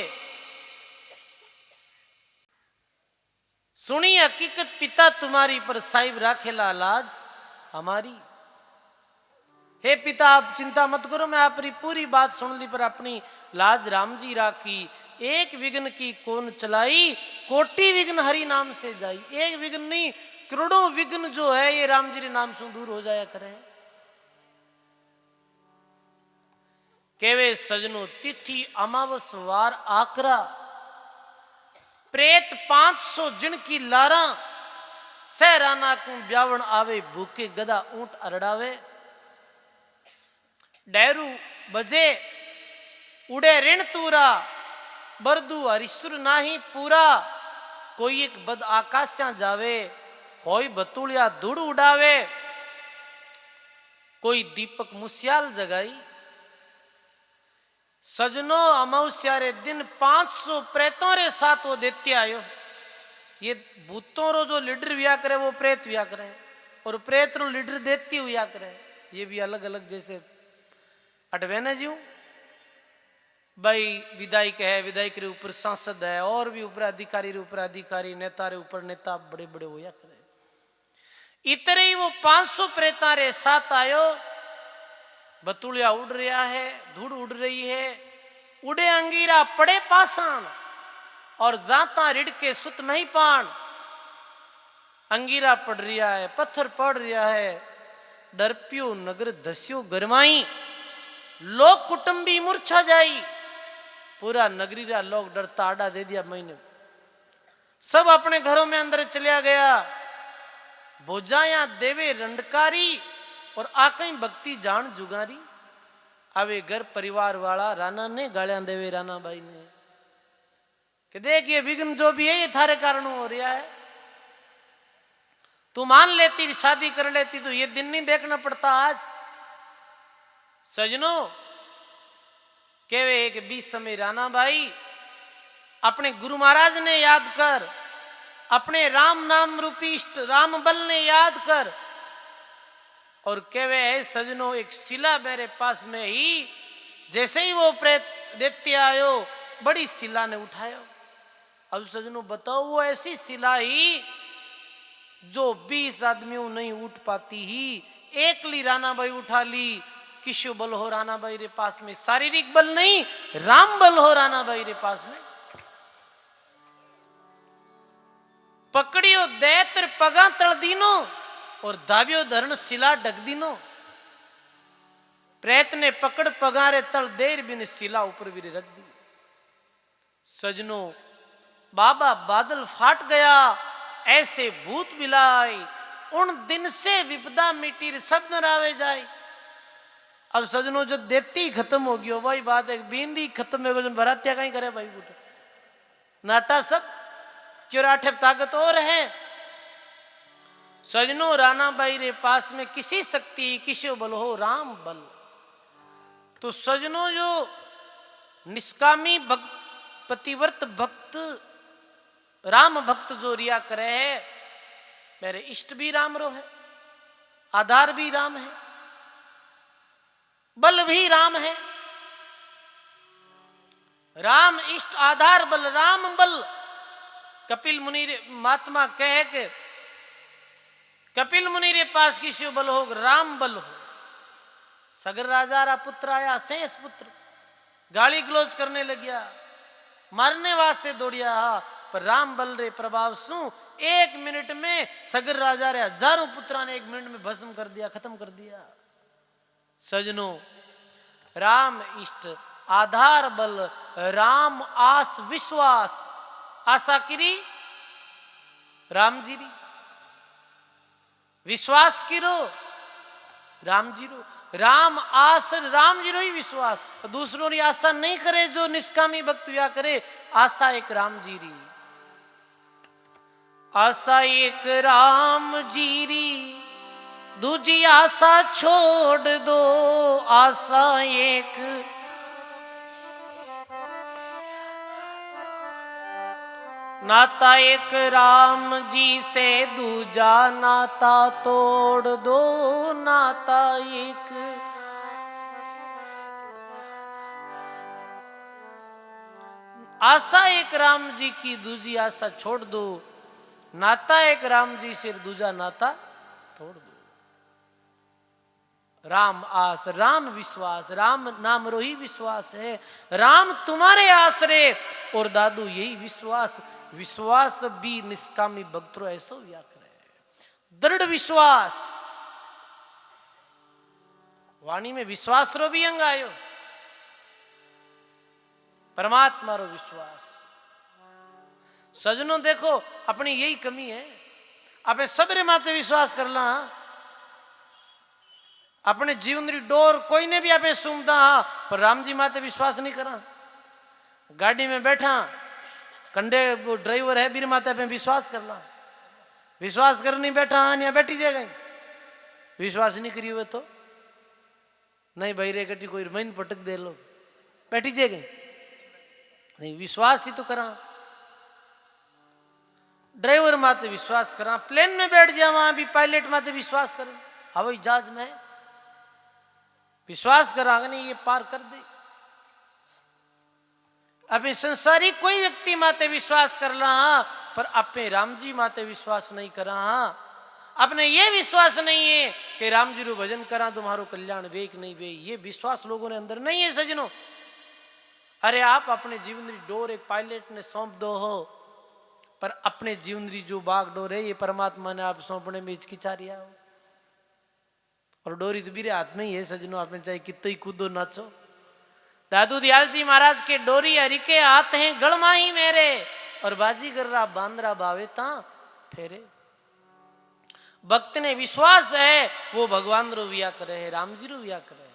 सुनी हकीकत पिता तुम्हारी पर साहिब राखेला लाज हमारी। हे पिता आप चिंता मत करो, मैं आपकी पूरी बात सुन ली, पर अपनी लाज राम जी राखी। एक विघ्न की कौन चलाई, कोटि विघ्न हरि नाम से जाई। एक विघ्न नहीं, करोड़ों विघ्न जो है ये राम जी के नाम से दूर हो जाया करे। केवे सजनो तिथि अमावस वार आकरा, प्रेत 500 जिन की लारा, सहराना को ब्यावण आवे, भूखे गदा ऊंट अरड़ावे। डैरू बजे उड़े ऋण तूरा, बरदू हरिसुर नाही पूरा। कोई एक बद आकाशा जावे, होई बतुलिया धूड़ उड़ावे। कोई दीपक मुसियाल जगाई। सजनो अमावस्या रे दिन 500 प्रेतों रे साथ वो देते आयो। ये भूतों रो जो लीडर व्या करे वो प्रेत व्या करे, और प्रेत रो लीडर देती हुआ करे। ये भी अलग अलग, जैसे अटवेना जी भाई विधायक है, विधायक रे ऊपर सांसद है, और भी ऊपर अधिकारी रे ऊपर अधिकारी, नेता रे ऊपर नेता, बड़े बड़े होया करे। इतने ही वो 500 प्रेता रे साथ आयो। बतुलिया उड़ रहा है, धूड़ उड़ रही है, उड़े अंगीरा पड़े पाषाण, और जाता रिड़ के सुत नहीं पान। अंगीरा पड़ रहा है, पत्थर पड़ रहा है, डरपियो नगर धस्यो गरमाई। लोग कुटुंबी मूर्छा जाई, पूरा नगरी रा लोग डरता आड़ा दे दिया महीने। सब अपने घरों में अंदर चलिया गया। बोझाया देवे रंडकारी, और आकई भक्ति जान जुगारी। आवे घर परिवार वाला राना ने गालियां देवे रानाबाई ने कि देख ये विघ्न जो भी है ये थारे कारण हो रहा है। तू मान लेती, शादी कर लेती तो ये दिन नहीं देखना पड़ता आज। सजनो केवे एक 20 समय रानाबाई अपने गुरु महाराज ने याद कर, अपने राम नाम रूपी इष्ट राम बल ने याद कर, और केवे है सजनो एक शिला मेरे पास में ही, जैसे ही वो प्रेत देते आयो बड़ी शिला ने उठायो। अब सजनो बताओ वो ऐसी शिला ही जो 20 आदमियों नहीं उठ पाती ही, एकली रानाबाई उठा ली। किशो बल हो रानाबाई रे पास में, शारीरिक बल नहीं, राम बल हो रानाबाई रे पास में। पकड़ियो दैत्र पगा तल दीनो, और दावियो धरण शिला डग दीनो। प्रेत ने पकड़ पगारे तल देर बिन शिला ऊपर भी रख दी। सजनो बाबा बादल फाट गया, ऐसे भूत बिलाए, उन दिन से विपदा मिटी सब नरावे जाए। अब सजनो जो देती खत्म हो गयो भाई, बात है बींदी खत्म हो गई, भरात्या कहीं करे भाई बूटे नाटा सब क्यों राठे ताकत और है। सजनो रानाबाई रे पास में किसी शक्ति किसी बल हो राम बल। तो सजनो जो निष्कामी भक्त, पतिव्रत भक्त, राम भक्त जो रिया करे है, मेरे इष्ट भी राम रो है, आधार भी राम है, बल भी राम है। राम इष्ट आधार बल राम बल। कपिल मुनि रे महात्मा कहे के कपिल मुनि रे पास किसी बल हो राम बल हो। सगर राजा रा पुत्र आया, शेष पुत्र गाली गलोच करने लग गया, मारने वास्ते दौड़िया, पर राम बल रे प्रभाव सु 1 मिनट में सगर राजा रे हजारों पुत्रा ने 1 मिनट में भस्म कर दिया, खत्म कर दिया। सजनो राम इष्ट आधार बल, राम आस विश्वास, आशा किरी राम जी री, विश्वास किरो राम जी रो। राम आस राम जी रो ही विश्वास, दूसरों की आशा नहीं करे। जो निष्कामी भक्त या करे, आशा एक राम जी री, आशा एक राम जी री, दूजी आशा छोड़ दो, आशा एक, नाता एक राम जी से, दूजा नाता तोड़ दो, नाता एक। आशा एक राम जी की, दूजी आशा छोड़ दो, नाता एक राम जी से, दूजा नाता तोड़ दो। राम आस, राम विश्वास, राम नाम रो ही विश्वास है, राम तुम्हारे आसरे और दादू यही विश्वास। विश्वास भी निष्कामी भक्तरो ऐसो व्याकर है, दृढ़ विश्वास। वाणी में विश्वास रो भी अंग आयो, परमात्मा रो विश्वास। सजनों देखो अपनी यही कमी है, आपे सबरे माते विश्वास करला, अपने जीवन री डोर कोई ने भी आपे सुमदा, पर राम जी माते विश्वास नहीं करा। गाड़ी में बैठा कंडे वो ड्राइवर है बीर माते पे विश्वास करना, विश्वास कर नहीं बैठा यहाँ बैठी जाएगा, विश्वास नहीं करी हुए तो नहीं भाई रे कटी कोई मन पटक दे लो बैठी जाएगा, नहीं विश्वास ही तो करा। ड्राइवर माते विश्वास करा, प्लेन में बैठ जा वहां भी पायलट माते विश्वास करें, हवाई जहाज में विश्वास करा नहीं ये पार कर दे। अपने संसारी कोई व्यक्ति माते विश्वास कर रहा, पर अपने राम जी माते विश्वास नहीं कर रहा। अपने ये विश्वास नहीं है कि राम जी रो भजन करा तुम्हारो कल्याण वेक नहीं वे, ये विश्वास लोगों ने अंदर नहीं है सजनों। अरे आप अपने जीवन की डोर एक पायलट ने सौंप दो हो, पर अपने जीवन की जो बाग डोर है ये परमात्मा ने आप सौंपने में हिचकिचा रिया हो, और डोरी तो मेरे हाथ में ही है सजनों, आप में चाहे कितना ही कूदो नाचो। दादू दयाल जी महाराज के डोरी हरि के हाथ हैं गलमा ही मेरे, और बाजी कर रहा बांद्रा बावे ता फेरे। भक्त ने विश्वास है वो भगवान रो विया करे है, राम जी रो विया करे है।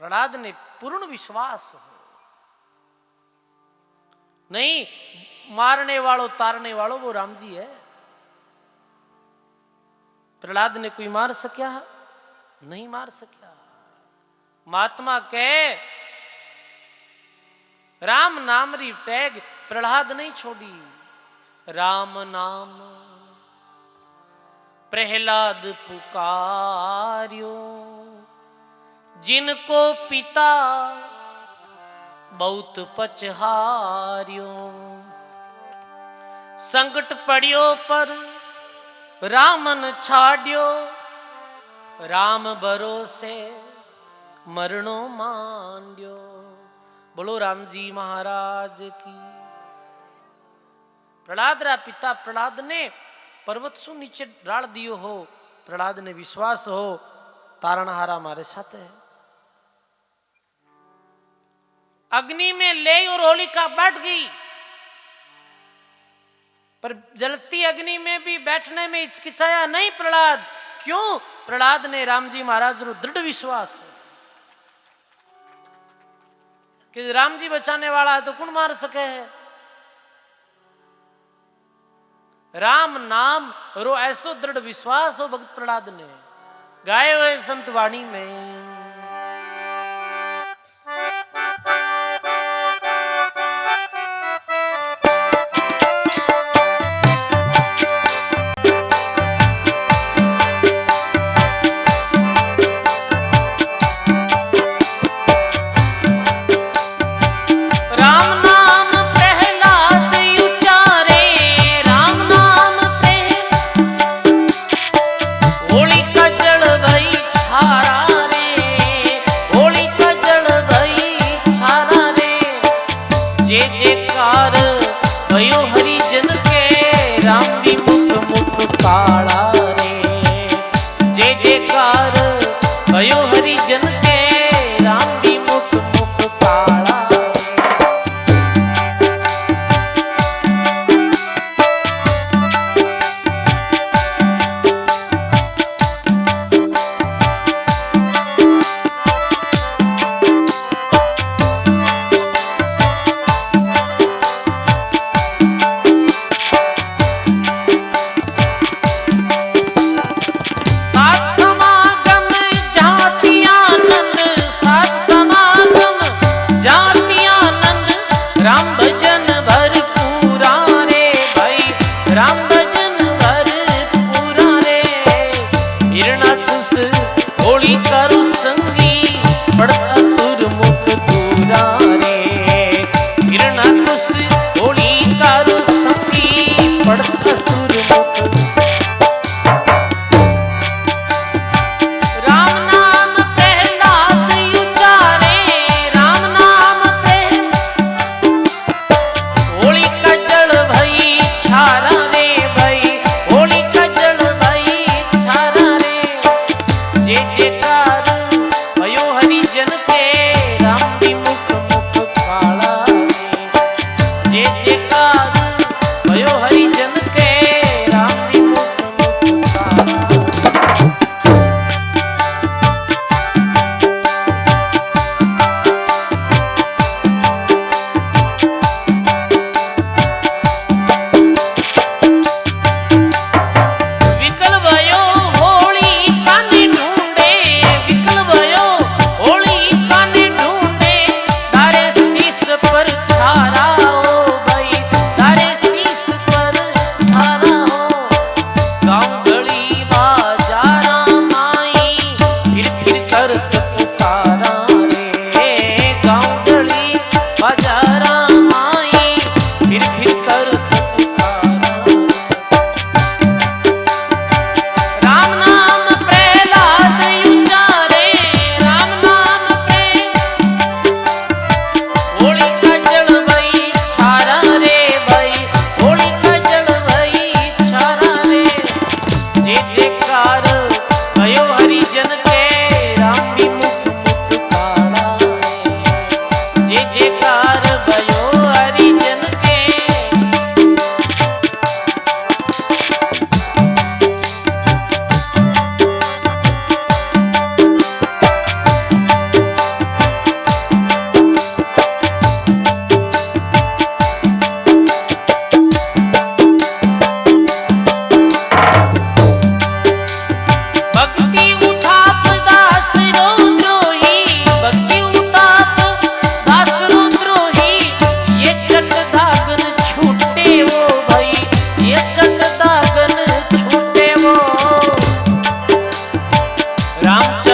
प्रहलाद ने पूर्ण विश्वास हो, नहीं मारने वालों तारने वालों वो राम जी है। प्रहलाद ने कोई मार सकिया? नहीं मार सकिया। महात्मा के राम नाम री टैग प्रहलाद नहीं छोड़ी, राम नाम प्रहलाद पुकार्यो, जिनको पिता बहुत पचहार्यो। संकट पड़ियो पर रामन छाड्यो, राम भरोसे मरणो मांड्यो। बोलो राम जी महाराज की। प्रहलाद रा पिता प्रहलाद ने पर्वत सु नीचे डाल दियो हो, प्रहलाद ने विश्वास हो तारणहारा हमारे साथ है। अग्नि में ले और होलिका बैठ गई, पर जलती अग्नि में भी बैठने में हिचकिचाया नहीं प्रहलाद। क्यों? प्रहलाद ने राम जी महाराज रो दृढ़ विश्वास कि राम जी बचाने वाला है तो कौन मार सके है। राम नाम रो ऐसो दृढ़ विश्वास हो भक्त प्रहलाद ने गाए हुए संत वाणी में।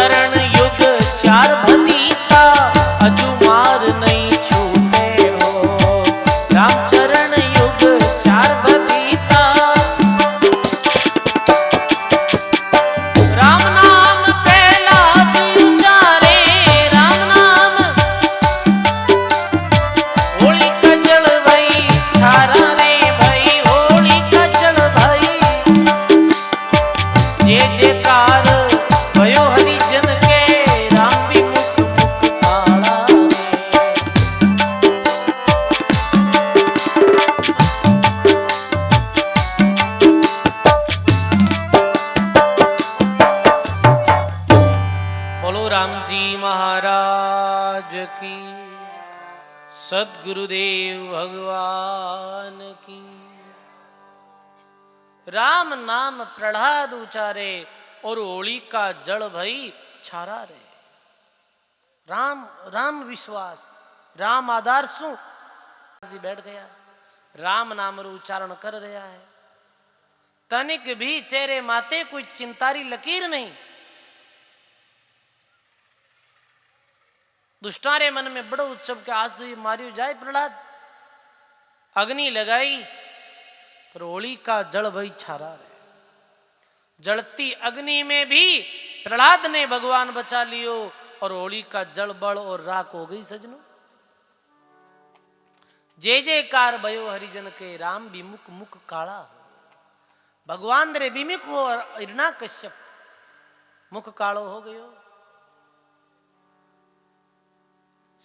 चरण युग चार भतीता अजुमार नहीं छूटे हो। राम चरण युग चार भतीता राम नाम पहला उचारे राम नाम होली का जल भई छारा रे भई होली का जल भई जे जयकार भयो हरिजन के राम भी मुख मुख काला बोलो राम जी महाराज की सद्गुरुदेव भगवान की। राम नाम प्रहलाद उचारे और होली का जड़ भई छारा रे। राम राम विश्वास राम आधार सु बैठ गया राम नाम रो उच्चारण कर रहा है। तनिक भी चेहरे माते कोई चिंतारी लकीर नहीं। दुष्टारे मन में बड़ो उत्सव के आज तो ये मारियो जाए प्रहलाद। अग्नि लगाई पर होली का जड़ भई छारा रे। जलती अग्नि में भी प्रहलाद ने भगवान बचा लियो और होली का जल बड़ और राख हो गई सजनो। जय जयकार भयो हरिजन के राम विमुख मुख काला हो। भगवान रे विमुख हो और हिरणा कश्यप मुख कालो हो गयो।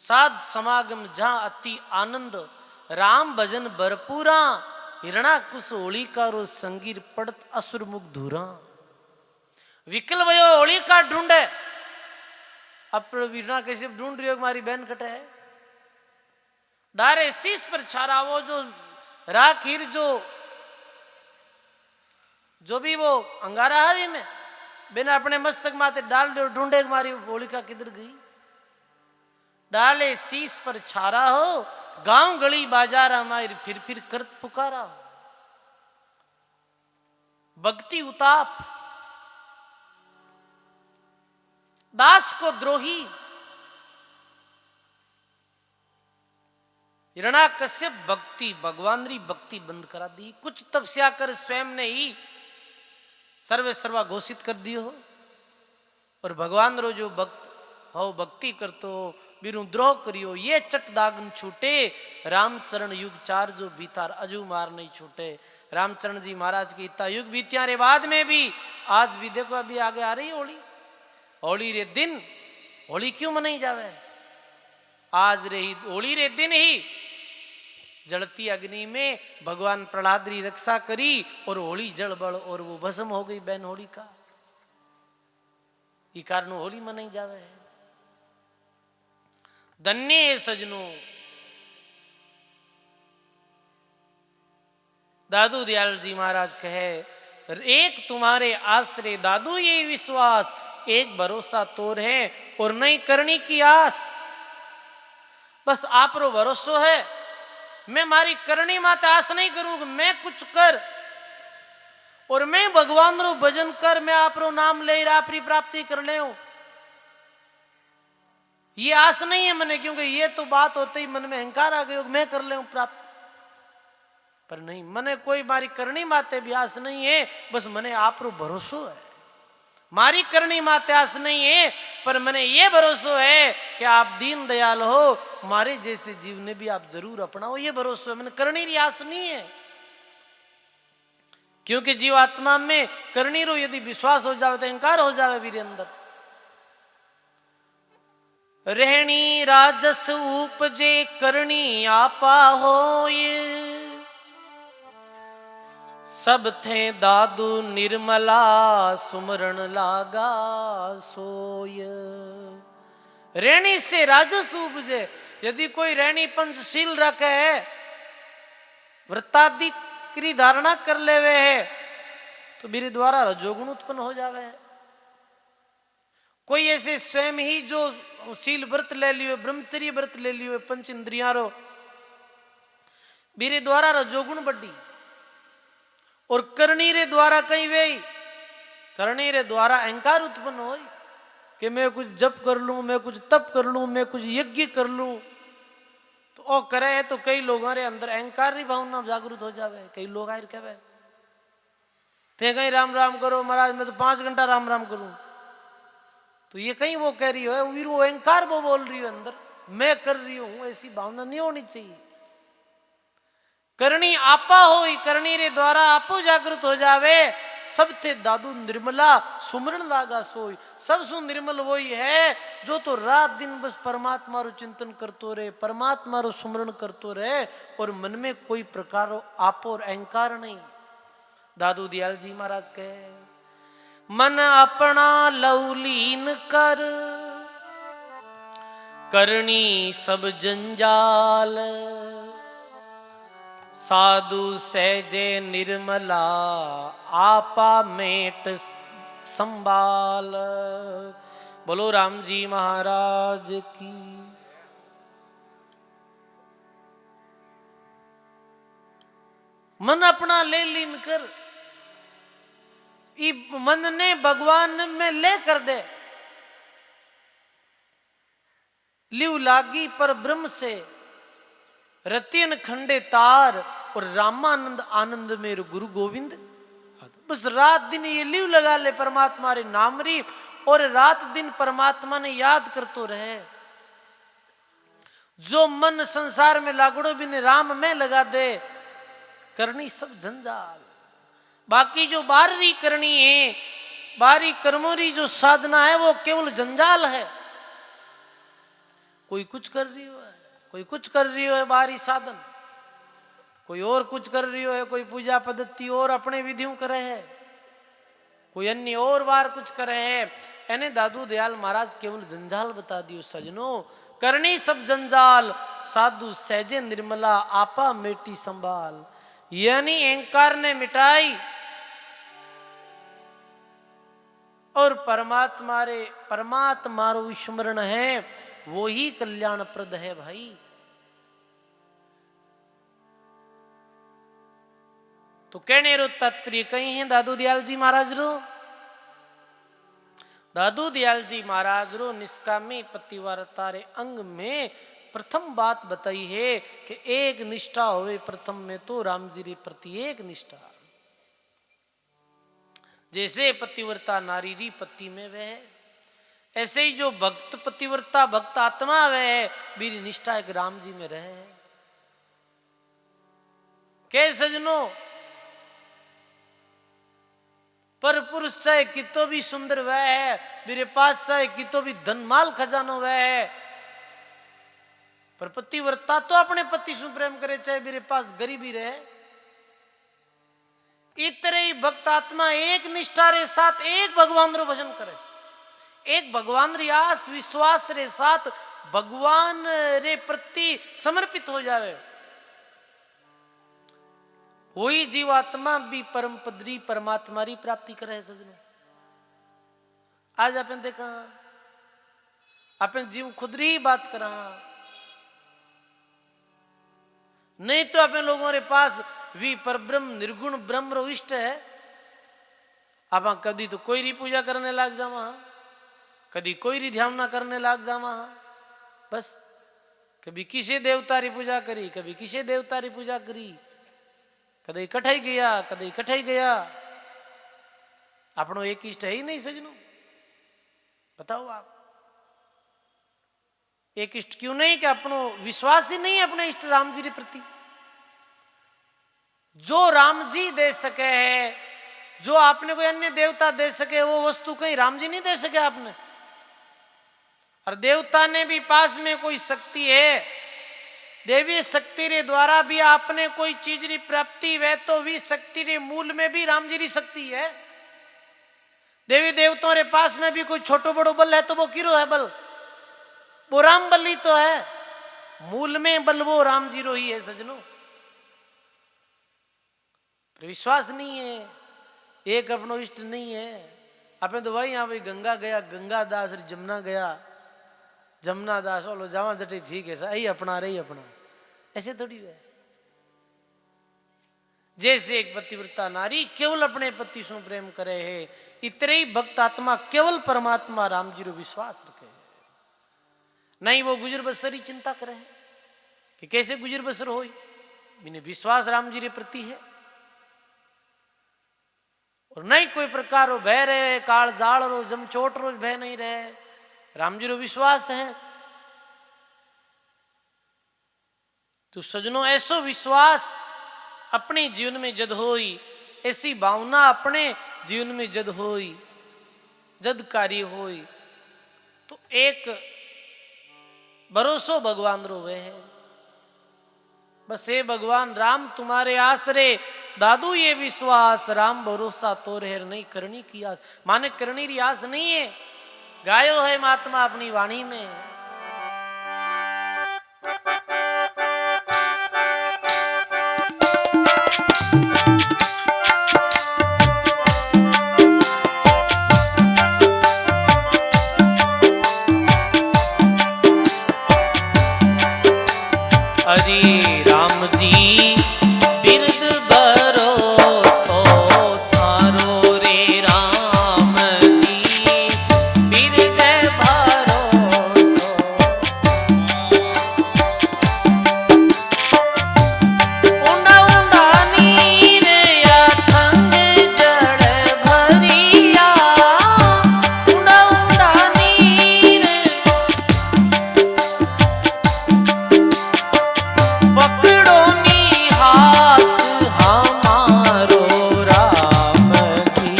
साध समागम जहां अति आनंद राम भजन भरपूरा हिरणा कुश होली का रो संगीर पड़त असुर मुख धूरा। विकल भयो होली का ढूंढे अब हिरणा कैसे ढूंढ रही हो हमारी बहन कटे है। डारे शीश पर छारा वो जो राख हीर जो भी वो अंगारा है में बिना अपने मस्तक माथे डाल दो ढूंढे हमारी होलिका किधर गई। डाले शीश पर छारा हो गांव गली बाजार हमारी फिर कर पुकारा। भक्ति उताप दास को द्रोही हिरणा कश्यप भक्ति भगवान री भक्ति बंद करा दी। कुछ तपस्या कर स्वयं ने ही सर्वे सर्वा घोषित कर दियो हो और भगवान रो जो भक्त हो भक्ति करतो बिरु द्रोह करियो ये चट दागन छूटे। रामचरण युग चार जो बीतार अजू मार नहीं छूटे। रामचरण जी महाराज की इतना युग बीतिया रे बाद में भी आज भी देखो अभी आगे आ रही है होली। होली रे दिन होली क्यों मनाई जावे। आज रही होली रे दिन ही जलती अग्नि में भगवान प्रहलाद री रक्षा करी और होली जल बड़ और वो भस्म हो गई बहन होली का। ये कारण होली मनाई जावे है। धन्य सजनो दादू दयाल जी महाराज कहे एक तुम्हारे आश्रय दादू ये विश्वास एक भरोसा तोर है और नहीं करनी की आस। बस आप रो भरोसो है मैं मारी करनी माते आस नहीं करूंगा। मैं कुछ कर और मैं भगवान रो भजन कर मैं आप रो नाम ले आपरी प्राप्ति कर ले। ये आस नहीं है मने क्योंकि ये तो बात होते ही मन में अहंकार आ गयो मैं कर ले प्राप्त। पर नहीं मने कोई मारी करनी माते भी आस नहीं है। बस मने आप रो भरोसो है। मारी करनी माते आस नहीं है पर मने ये भरोसो है कि आप दीन दयाल हो मारे जैसे जीव ने भी आप जरूर अपनाओ। ये भरोसो है मैंने करनी री आस नहीं है। क्योंकि जीवात्मा में करनी रो यदि विश्वास हो जावे तो अहंकार हो जावे वीर अंदर। रहनी राजस उपजे करनी आपा होय सब थे दादू निर्मला सुमरण लागा सोय। रहनी से राजस उपजे यदि कोई रहनी पंचशील रखे है व्रतादि क्री धारणा कर लेवे है तो मेरे द्वारा रजोगुण उत्पन्न हो जावे है। कोई ऐसे स्वयं ही जो शील व्रत ले लियो ब्रह्मचर्य व्रत ले लियो पंच इंद्रियां रो मेरे द्वारा रजोगुण बढ़ी और करनी रे द्वारा कहीं वे करनी रे द्वारा अहंकार उत्पन्न हो। कि मैं कुछ जप कर लूं, मैं कुछ तप कर लूं, मैं कुछ यज्ञ कर लूं, तो ओ करे तो कई लोगों रे अंदर अहंकार की भावना जागृत हो जावे। कई लोग आए कहे ते कहीं राम राम करो महाराज, मैं तो 5 घंटा राम राम करूं, तो ये कहीं वो कह रही हो वीर, वो अहंकार वो बोल रही हो अंदर, मैं कर रही हूं, ऐसी भावना नहीं होनी चाहिए। करनी आपा हो, करनी रे द्वारा आपो जागृत हो जावे। सब थे दादू निर्मला सुमरण लागा सोई। सब सु निर्मल वही है जो तो रात दिन बस परमात्मा रो चिंतन करतो रहे, परमात्मा रो सुमरण करतो रहे, और मन में कोई प्रकार आपो और अहंकार नहीं। दादू दयाल जी महाराज कहे मन अपना लौलीन कर, करनी सब जंजाल, साधु सहजे निर्मला आपा मेट संभाल। बोलो राम जी महाराज की। मन अपना ले लीन कर, मन ने भगवान में ले कर दे, लिव लागी पर ब्रह्म से रतियन खंडे तार, और रामानंद आनंद मेरे गुरु गोविंद। बस रात दिन ये लिव लगा ले परमात्मा रे नाम री, और रात दिन परमात्मा ने याद करतो रहे। जो मन संसार में लागड़ो भी ने राम में लगा दे, करनी सब जंजाल। बाकी जो बाहरी करनी है, बाहरी कर्मों री जो साधना है, वो केवल जंजाल है। कोई कुछ कर रही हो है, कोई कुछ कर रही हो है बाहरी साधन, कोई और कुछ कर रही हो है, कोई पूजा पद्धति और अपने विधियों करे है, कोई अन्य और बार कुछ करे है। यानी दादू दयाल महाराज केवल जंजाल बता दियो सजनों। करनी सब जंजाल, साधु सहजे निर्मला आपा मेटी संभाल। यानी अहंकार ने मिटाई और परमात्मा रो स्मरण है, वो ही कल्याणप्रद है भाई। तो कहने रो तात्पर्य कहीं है दादू दयाल जी महाराज रो। दादू दयाल जी महाराज रो निष्कामी पतिव्रता रे अंग में प्रथम बात बताई है कि एक निष्ठा होवे प्रथम में, तो राम जी रे प्रति एक निष्ठा। जैसे पतिव्रता नारी री पति में वह, ऐसे ही जो भक्त पतिव्रता भक्त आत्मा वह मेरी निष्ठा एक राम जी में रहे। के सजनों, पर पुरुष चाहे कितो भी सुंदर वह है, मेरे पास चाहे कितो भी धनमाल खजानो वह है, पर पतिव्रता तो अपने पति से प्रेम करे, चाहे मेरे पास गरीबी रहे। इतने ही भक्त आत्मा एक निष्ठा रे साथ एक भगवान रो भजन करे, एक भगवान री आस विश्वास रे साथ भगवान रे प्रति समर्पित हो जावे। वही जीवात्मा भी परम पदरी परमात्मा री प्राप्ति करे सजनों। आज अपन देखा, अपन जीव खुद री बात करा, नहीं तो अपन लोगों रे पास भी परब्रह्म निर्गुण ब्रह्म रो इष्ट है। आप कभी तो कोई री पूजा करने लाग जावा, कभी कोई री ध्यान ना करने लाग जावा। बस कभी किसी देवता री पूजा करी, कभी किसी देवता री पूजा करी, कदे इकट्ठा ही गया, कदे इकट्ठा ही गया। अपनो एक इष्ट है ही नहीं सजनो, बताओ आप एक इष्ट क्यों नहीं? कि अपनो विश्वास ही नहीं है अपने इष्ट राम जी के प्रति। जो राम जी दे सके है, जो आपने कोई अन्य देवता दे सके, वो वस्तु कहीं राम जी नहीं दे सके आपने। और देवता ने भी पास में कोई शक्ति है, देवी शक्ति रे द्वारा भी आपने कोई चीज री प्राप्ति वह तो भी शक्ति रे मूल में भी राम जी री शक्ति है। देवी देवताओं रे पास में भी कोई छोटो बड़ो बल है तो वो किरो है बल, वो राम बल ही तो है। मूल में बल वो राम जी रो ही है सजनों। विश्वास नहीं है, एक अपनो इष्ट नहीं है। अपन तो वही यहाँ भाई गंगा गया, गंगा दास जमुना गया, जमुना दास बोलो जावा जटे ठीक है सही अपना रही अपना, ऐसे थोड़ी है। जैसे एक पतिव्रता नारी केवल अपने पति से प्रेम करे है, इतने ही भक्त आत्मा केवल परमात्मा राम जी रो विश्वास रखे है। नहीं वो गुजर बसर ही चिंता करे है कि कैसे गुजर बसर हो, बिने विश्वास राम जी रे प्रति है। और नहीं कोई प्रकार रो भय रहे, काल जाल रो जमचोट रो भय नहीं रहे, राम जी रो विश्वास है। तो सजनों ऐसो विश्वास अपने जीवन में जद होई, ऐसी भावना अपने जीवन में जद होई, जद कार्य होई, तो एक भरोसो भगवान रो वे है। बस हे भगवान राम तुम्हारे आसरे दादू ये विश्वास, राम भरोसा तो रेर नहीं करनी की आस। माने करनी री आस नहीं है, गायो है महात्मा अपनी वाणी में। हरि राम जी बिरद भरोसो थारो रे राम जी बिरद भरोसो। उंडा उंडा नीर अथंग जड़ भरिया, उंडा उंडा नीर पकड़ो नी हाथ हमारो राम जी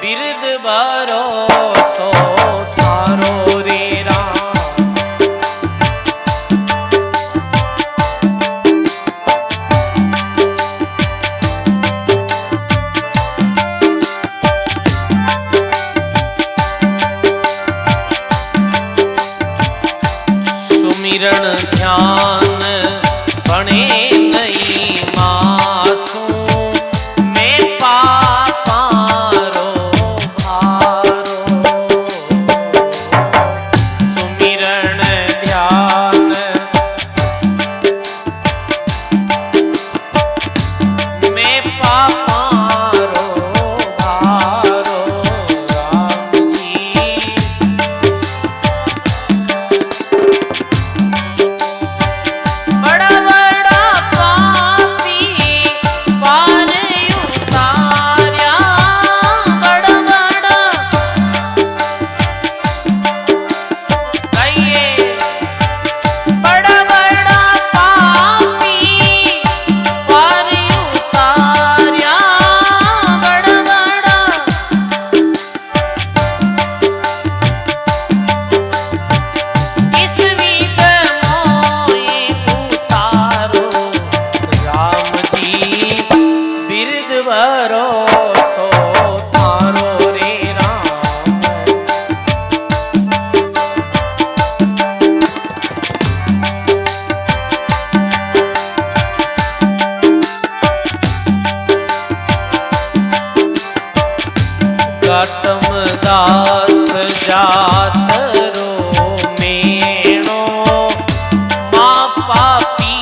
बिरद भरोसो थारो रे राम। सुमिरन ध्यान बने नहीं मासू, मैं पापारो भारो। सुमिरन ध्यान मैं पापारो भारो राम जी। बड़ा बड़ा पापी पार उतार्या, बड़ा बड़ा कहिए, बड़ा बड़ा पापी पार उतार्या, बड़ा बड़ा इस वीत मोए उतारो राम जी बिरद भरोसो थारो रे राम। गौतम दास जात रो मेणो, माँ पापी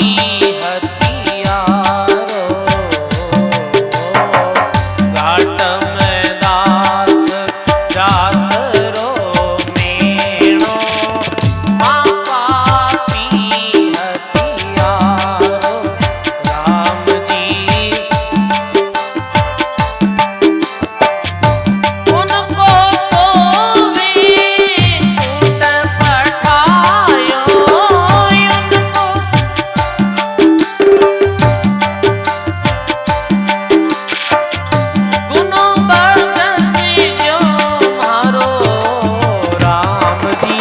हथियारो। गौतम दास जात रो मेणो, माँ पापी हथियारो राम जी। उनको कोवे टूट पठायो, उनको गुनो बरस जो मारो राम जी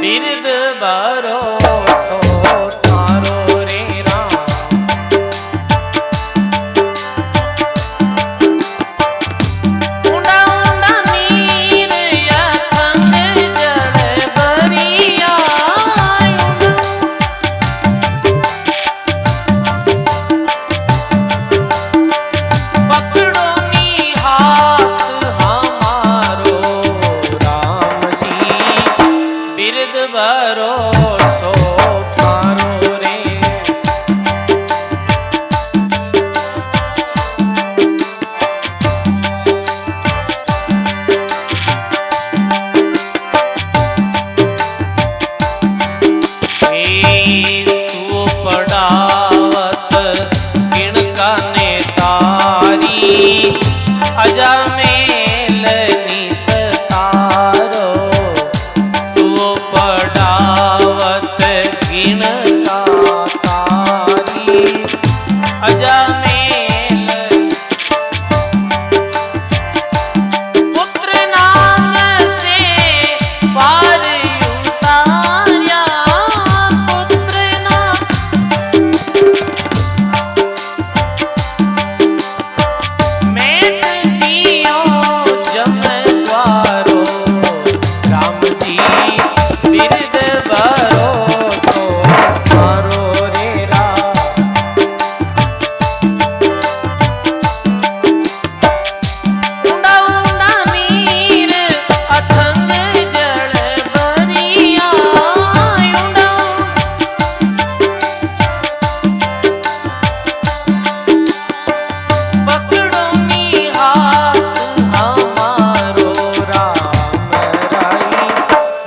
बिरद भरोसो थारो रे राम। उंडा उंडा नीर अथंग जड़ भरिया, पकड़ो नी हाथ हमारो राम जी बिरद भरोसो थारो रे।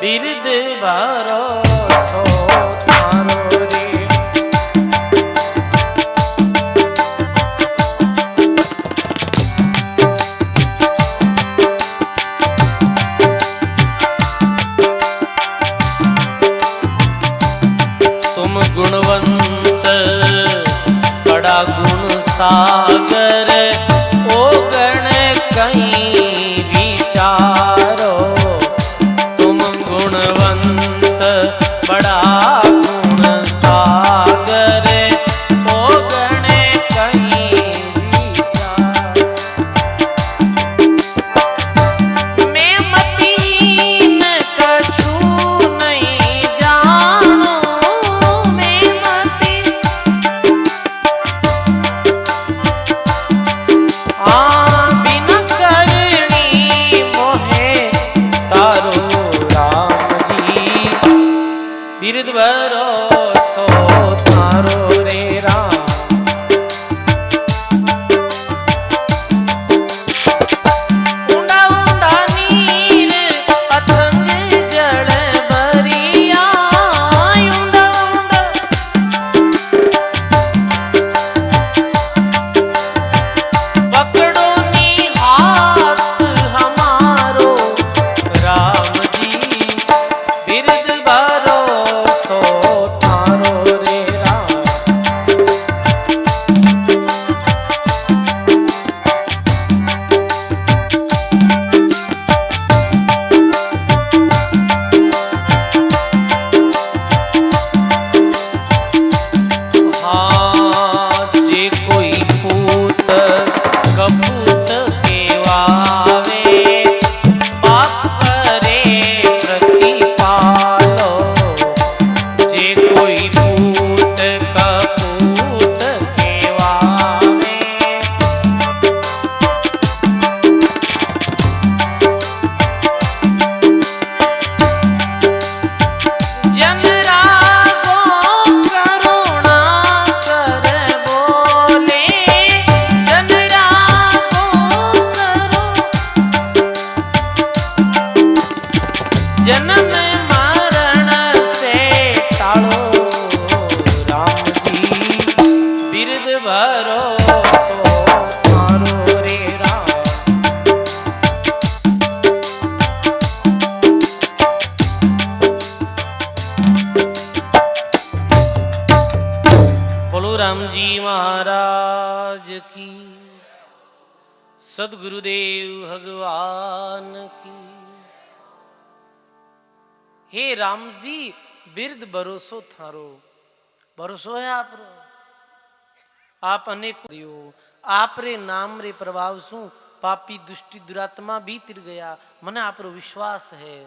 बिरद भरोसो थारो रे। तुम गुणवंत बड़ा गुण सागर, ओ गण कहीं विचारो। तुम गुणवंत बड़ा गुण सागर, ओ गण कहीं विचारो। मैं मतीन कछु नहीं जानो, मैं मती बिना करनी मोहे तारो राम जी। बिरद भरोसो थारो रे राम। ऊंडा ऊंडा नीर अथंग जल भरिया, ऊंडा ऊंडा पकड़ो नी हाथ हमारो राम जी। बिरद भरोसो थारो रे राम। हाँ जे कोई पूत कपूत केवावे, पाप करे प्रतिपालो। जे कोई पूत कपूत केवावे, जन रागो करुणा कर बोले, जन रागो करो जन्म मरण से टालो राम जी। बिरद भरोसो थारो रे राम। बोलो राम जी महाराज की, सदगुरुदेव भगवान की। हे राम जी बिरद भरोसो थारो। भरोसो है आप रो। आप अनेक दियो, आप रे नाम रे प्रभाव सु पापी दुष्टि दुरात्मा भी तिर गया। मने आप रो विश्वास है।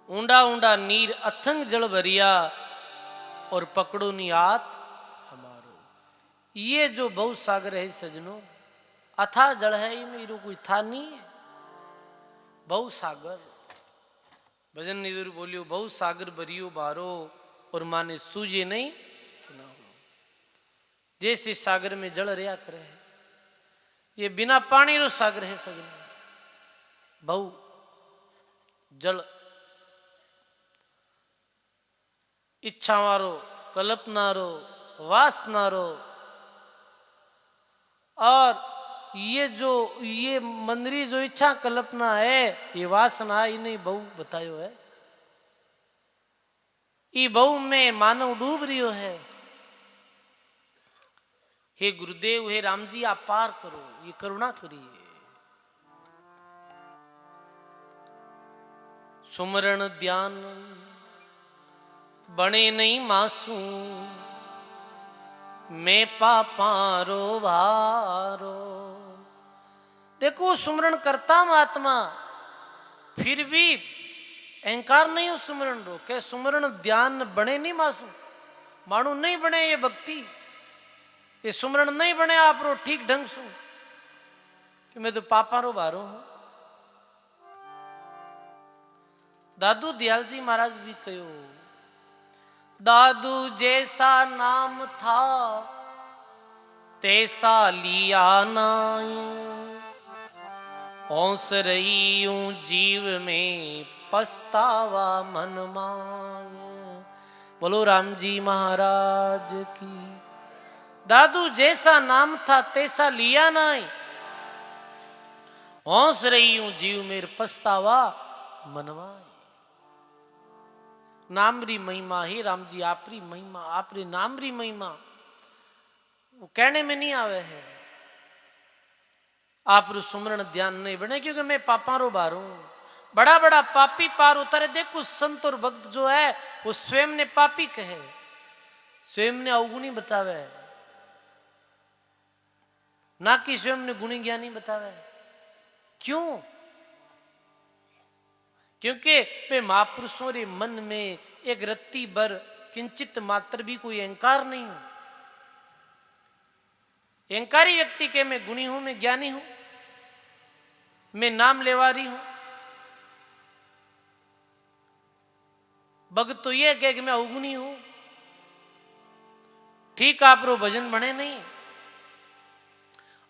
ऊंडा ऊंडा नीर अथंग जल भरिया, और पकड़ो नी हाथ हमारो। ये जो बहुत सागर है सजनो, अथा जल है, इनमें इरो कोई था नहीं है। बहु सागर भजन निधुर बोलियो, बहु सागर भरियो बारो, और माने सूझे नहीं किनारो। जैसे सागर में जल रिया करे, ये बिना पानी रो सागर है सजनो। बहु जल इच्छा वारो, कल्पना रो, वासना रो, और ये मंदरी जो इच्छा कल्पना है, ये वासना है, इन्हें बहु बतायो है। ये बहु में मानव डूब रियो है। हे गुरुदेव, हे राम जी, आप पार करो, ये करुणा करिए। सुमरण ध्यान बने नहीं मासूम, मैं पापारो भारो। देखो सुमरण करता महात्मा, फिर भी अहंकार नहीं हो सुमरण रो। के सुमरण ध्यान बने नहीं मासूम, मानू नहीं बने ये भक्ति, ये सुमरण नहीं बने आप रो ठीक ढंग से, कि मैं तो पापारो भारो हूं। दादू दयाल जी महाराज भी कहो, दादू जैसा नाम था तैसा लिया नाई, औंस रही ऊं जीव में पछतावा मन माय। बोलो राम जी महाराज की। दादू जैसा नाम था तैसा लिया नहीं, औंस रही हूं जीव मेर पछतावा मनवाए। नाम री महिमा ही राम जी, आपरी महिमा, आपरी नाम री महिमा वो कहने में नहीं आवे है। आप रू सुमरण ध्यान नहीं बने, क्योंकि मैं पापा रो बार हूं। बड़ा बड़ा पापी पार उतारे। देखो संत और भक्त जो है वो स्वयं ने पापी कहे, स्वयं ने अवगुणी बतावे, ना कि स्वयं ने गुणी ज्ञानी बतावे। क्यों? क्योंकि वे महापुरुषों रे मन में एक रत्ती भर किंचित मात्र भी कोई अहंकार नहीं हो। अहंकारी व्यक्ति के मैं गुणी हूं, मैं ज्ञानी हूं, मैं नाम लेवारी हूं। भगत तो यह कहे कि मैं अवगुणी हूं। ठीक आप रो भजन बने नहीं।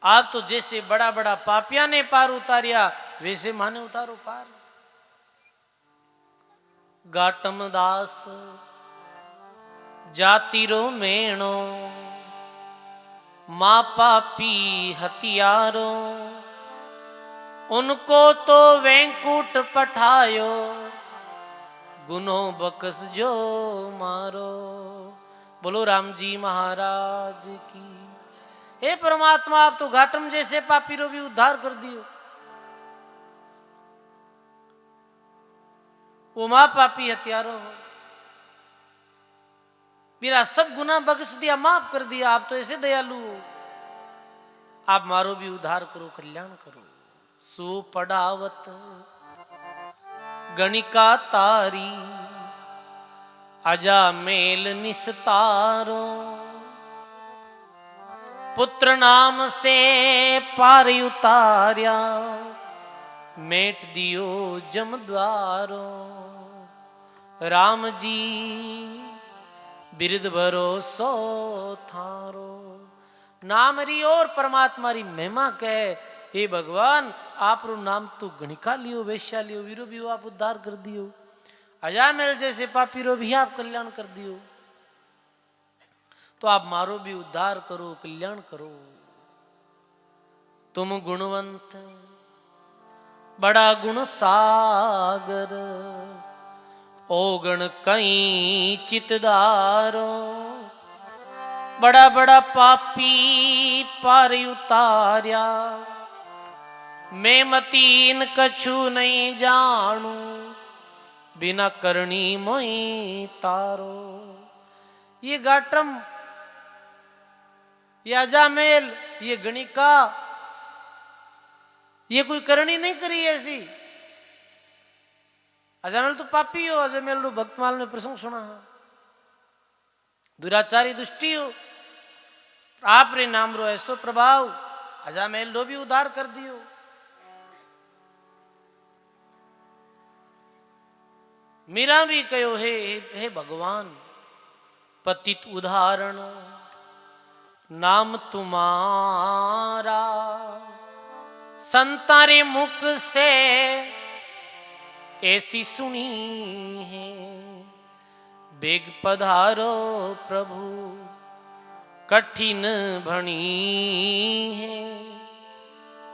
आप तो जैसे बड़ा बड़ा पापिया ने पार उतारिया वैसे माने उतारो पार। गाटम दास जातिरो मेणो, माँ पापी हथियारो, उनको तो वैंकुट पठायो, गुनो बकस जो मारो। बोलो राम जी महाराज की। हे परमात्मा, आप तो घाटम जैसे पापी रो भी उद्धार कर दियो। वो माँ पापी हत्यारो हो, मेरा सब गुना बख्श दिया, माफ कर दिया। आप तो ऐसे दयालु हो, आप मारो भी उद्धार करो, कल्याण करो। सुपड़ावत गणिका तारी, अजा मेल निस्तारो, पुत्र नाम से पार उतार्या, मेट दियो जम द्वारो। राम जी बिरद भरोसो थारो। नाम री और परमात्मा री महिमा कहे, हे भगवान आप रो नाम तो गणिका लियो, वेश्या लियो, वीरो भी आप उद्धार कर दियो। अजामेल जैसे पापी रो भी आप कल्याण कर दियो। तो आप मारो भी उद्धार करो, कल्याण करो। तुम गुणवंत बड़ा गुण सागर, ओगण कई चितदारो, बड़ा बड़ा पापी पार उतार्या, मैं मतीन कछु नहीं जानू, बिना करनी मोई तारो। ये गाटम, ये अजामेल, ये गणिका, ये कोई करनी नहीं करी ऐसी। अजामेल तो पापी हो, अजामेल रो भक्तमाल में प्रसंग सुना है। दुराचारी दुष्टि हो, आप रे नाम रो ऐसो प्रभाव, अजामेल रो भी उद्धार कर दियो। मीरा भी कहो, हे भगवान पतित उदाहरण नाम तुम्हारा, संतारे मुख से ऐसी सुनी है, बेग पधारो प्रभु कठिन भणी है,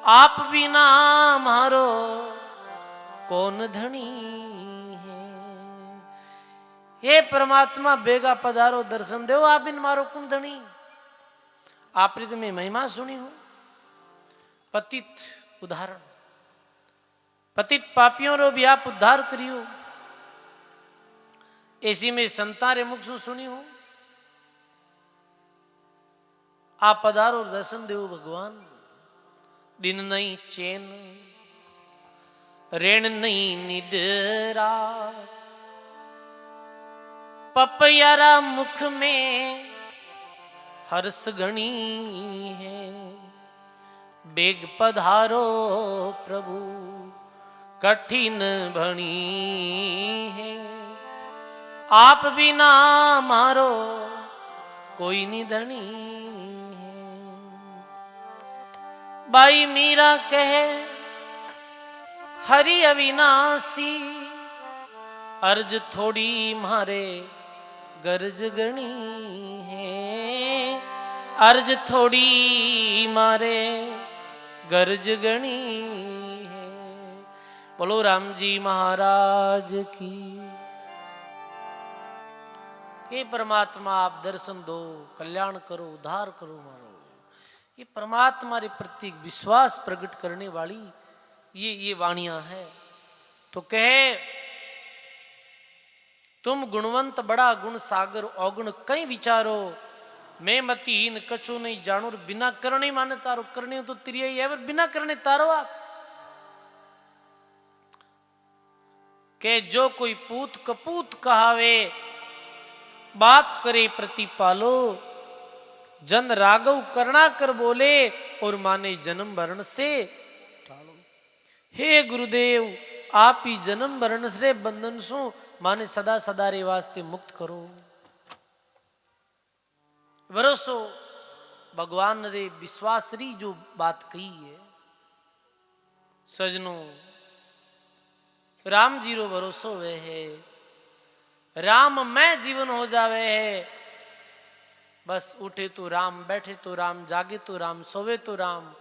आप बिना मारो कौन धनी है। हे परमात्मा बेगा पधारो, दर्शन दो, आप बिन मारो कौन धनी। आपने तो मैं महिमा सुनी हूं। पतित उदाहरण, पतित पापियों रो भी आप उद्धार करियो, ऐसी में संतारे मुख से सुनी हूं। आप पधारो दर्शन देव भगवान। दिन नहीं चैन, ऋण नहीं निद्रा, पपयारा मुख में हर्ष गणी है, बेग पधारो प्रभु कठिन भणी है, आप बिना मारो कोई निधनी है। बाई मीरा कहे हरि अविनाशी, अर्ज थोड़ी मारे गरज गणी है, अर्ज थोड़ी मारे गरज गणी है। बोलो राम जी महाराज की। हे परमात्मा आप दर्शन दो, कल्याण करो, उद्धार करो मारो। ये परमात्मा के प्रति विश्वास प्रकट करने वाली ये वाणियां है। तो कहे तुम गुणवंत बड़ा गुण सागर अवगुण कई विचारो, मैं मतिहीन कछु नहीं जानू, बिना करने माने तारो, करने तो तिरिया ही है पर बिना करने तारो आप। के जो कोई पूत कपूत कहावे, बाप करे प्रतिपालो, जन राघव करुणा कर बोले, और माने जन्म वर्ण से टालो। हे गुरुदेव आप ही जन्म वर्ण से बंधन सु माने सदा सदा रे वास्ते मुक्त करो। भरोसो भगवान रे विश्वास री जो बात कही है सजनों, राम जी रो भरोसो वे है, राम मैं जीवन हो जावे है। बस उठे तो राम, बैठे तो राम, जागे तो राम, सोवे तो राम,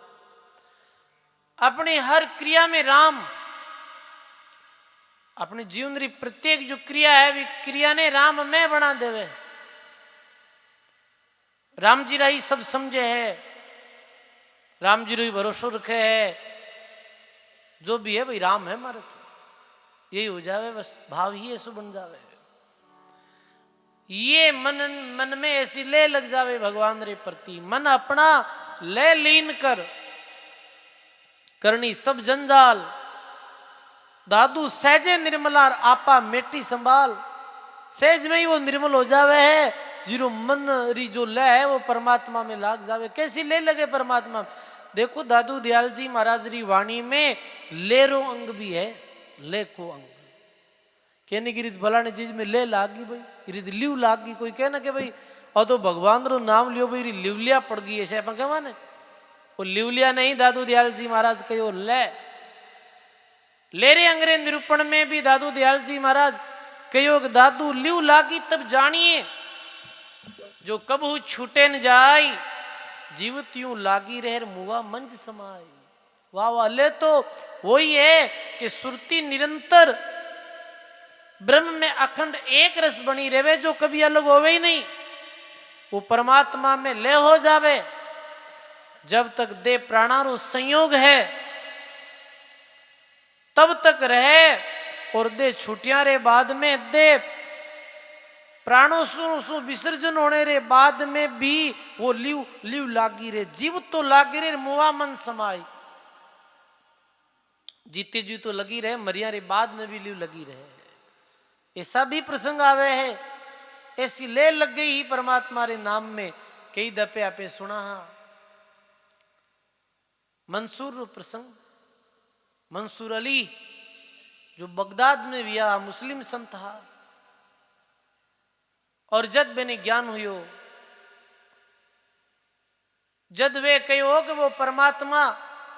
अपने हर क्रिया में राम। अपने जीवन री प्रत्येक जो क्रिया है भी क्रिया ने राम में बना देवे। राम जी राही सब समझे है, राम जी रो भरोसो रखे है, जो भी है भाई राम है मारे तो यही हो जावे, बस भाव ही ऐसो बन जावे। ये मन में ऐसी ले लग जावे भगवान रे प्रति, मन अपना ले लीन कर करनी सब जंजाल, दादू सहजे निर्मलार आपा मेटी संभाल। सहज में ही वो निर्मल हो जावे है, जीरो मन री जो ले है वो परमात्मा में लाग जावे। कैसी ले लगे परमात्मा में? देखो दादू दयाल जी महाराज री वाणी में लेरो अंग भी है, ले को अंग कहने की रीत फलाने चीज में ले लागी भाई, रीत लिव लागी। कोई कहना के भाई और तो भगवान रो नाम लियो भाई लिवलिया पड़ गई ऐसे अपन कहवा ने, वो लिवलिया नहीं, दादू दयाल जी महाराज कहो ले रे अंग्रेज निरूपण में भी दादू दयाल जी महाराज कहो दादू लिव लागी तब जानिए, जो कबहू छूटे न जाई, जीवित यूं लागी रह मुआ मंज समाई। वाह वाह, ले तो वही है कि सुरती निरंतर ब्रह्म में अखंड एक रस बनी रहे, जो कभी अलग होवे ही नहीं। वो परमात्मा में ले हो जावे। जब तक दे प्राणारो संयोग है तब तक रहे, और दे छुटिया रे बाद में दे प्राणों सु विसर्जन होने रे बाद में भी वो लिव लागी रे, जीव तो लागी रे, मुआ मन समाई। जीते जी तो लगी रहे, मरिया रे बाद में भी लिव लगी रहे। ऐसा भी प्रसंग आवे है, ऐसी ले लग गई ही परमात्मा रे नाम में। कई दफे आपे सुना मंसूर प्रसंग, मंसूर अली जो बगदाद में भी आ मुस्लिम संत था, और जद मैंने ज्ञान हुयो, जद वे कहो कि वो परमात्मा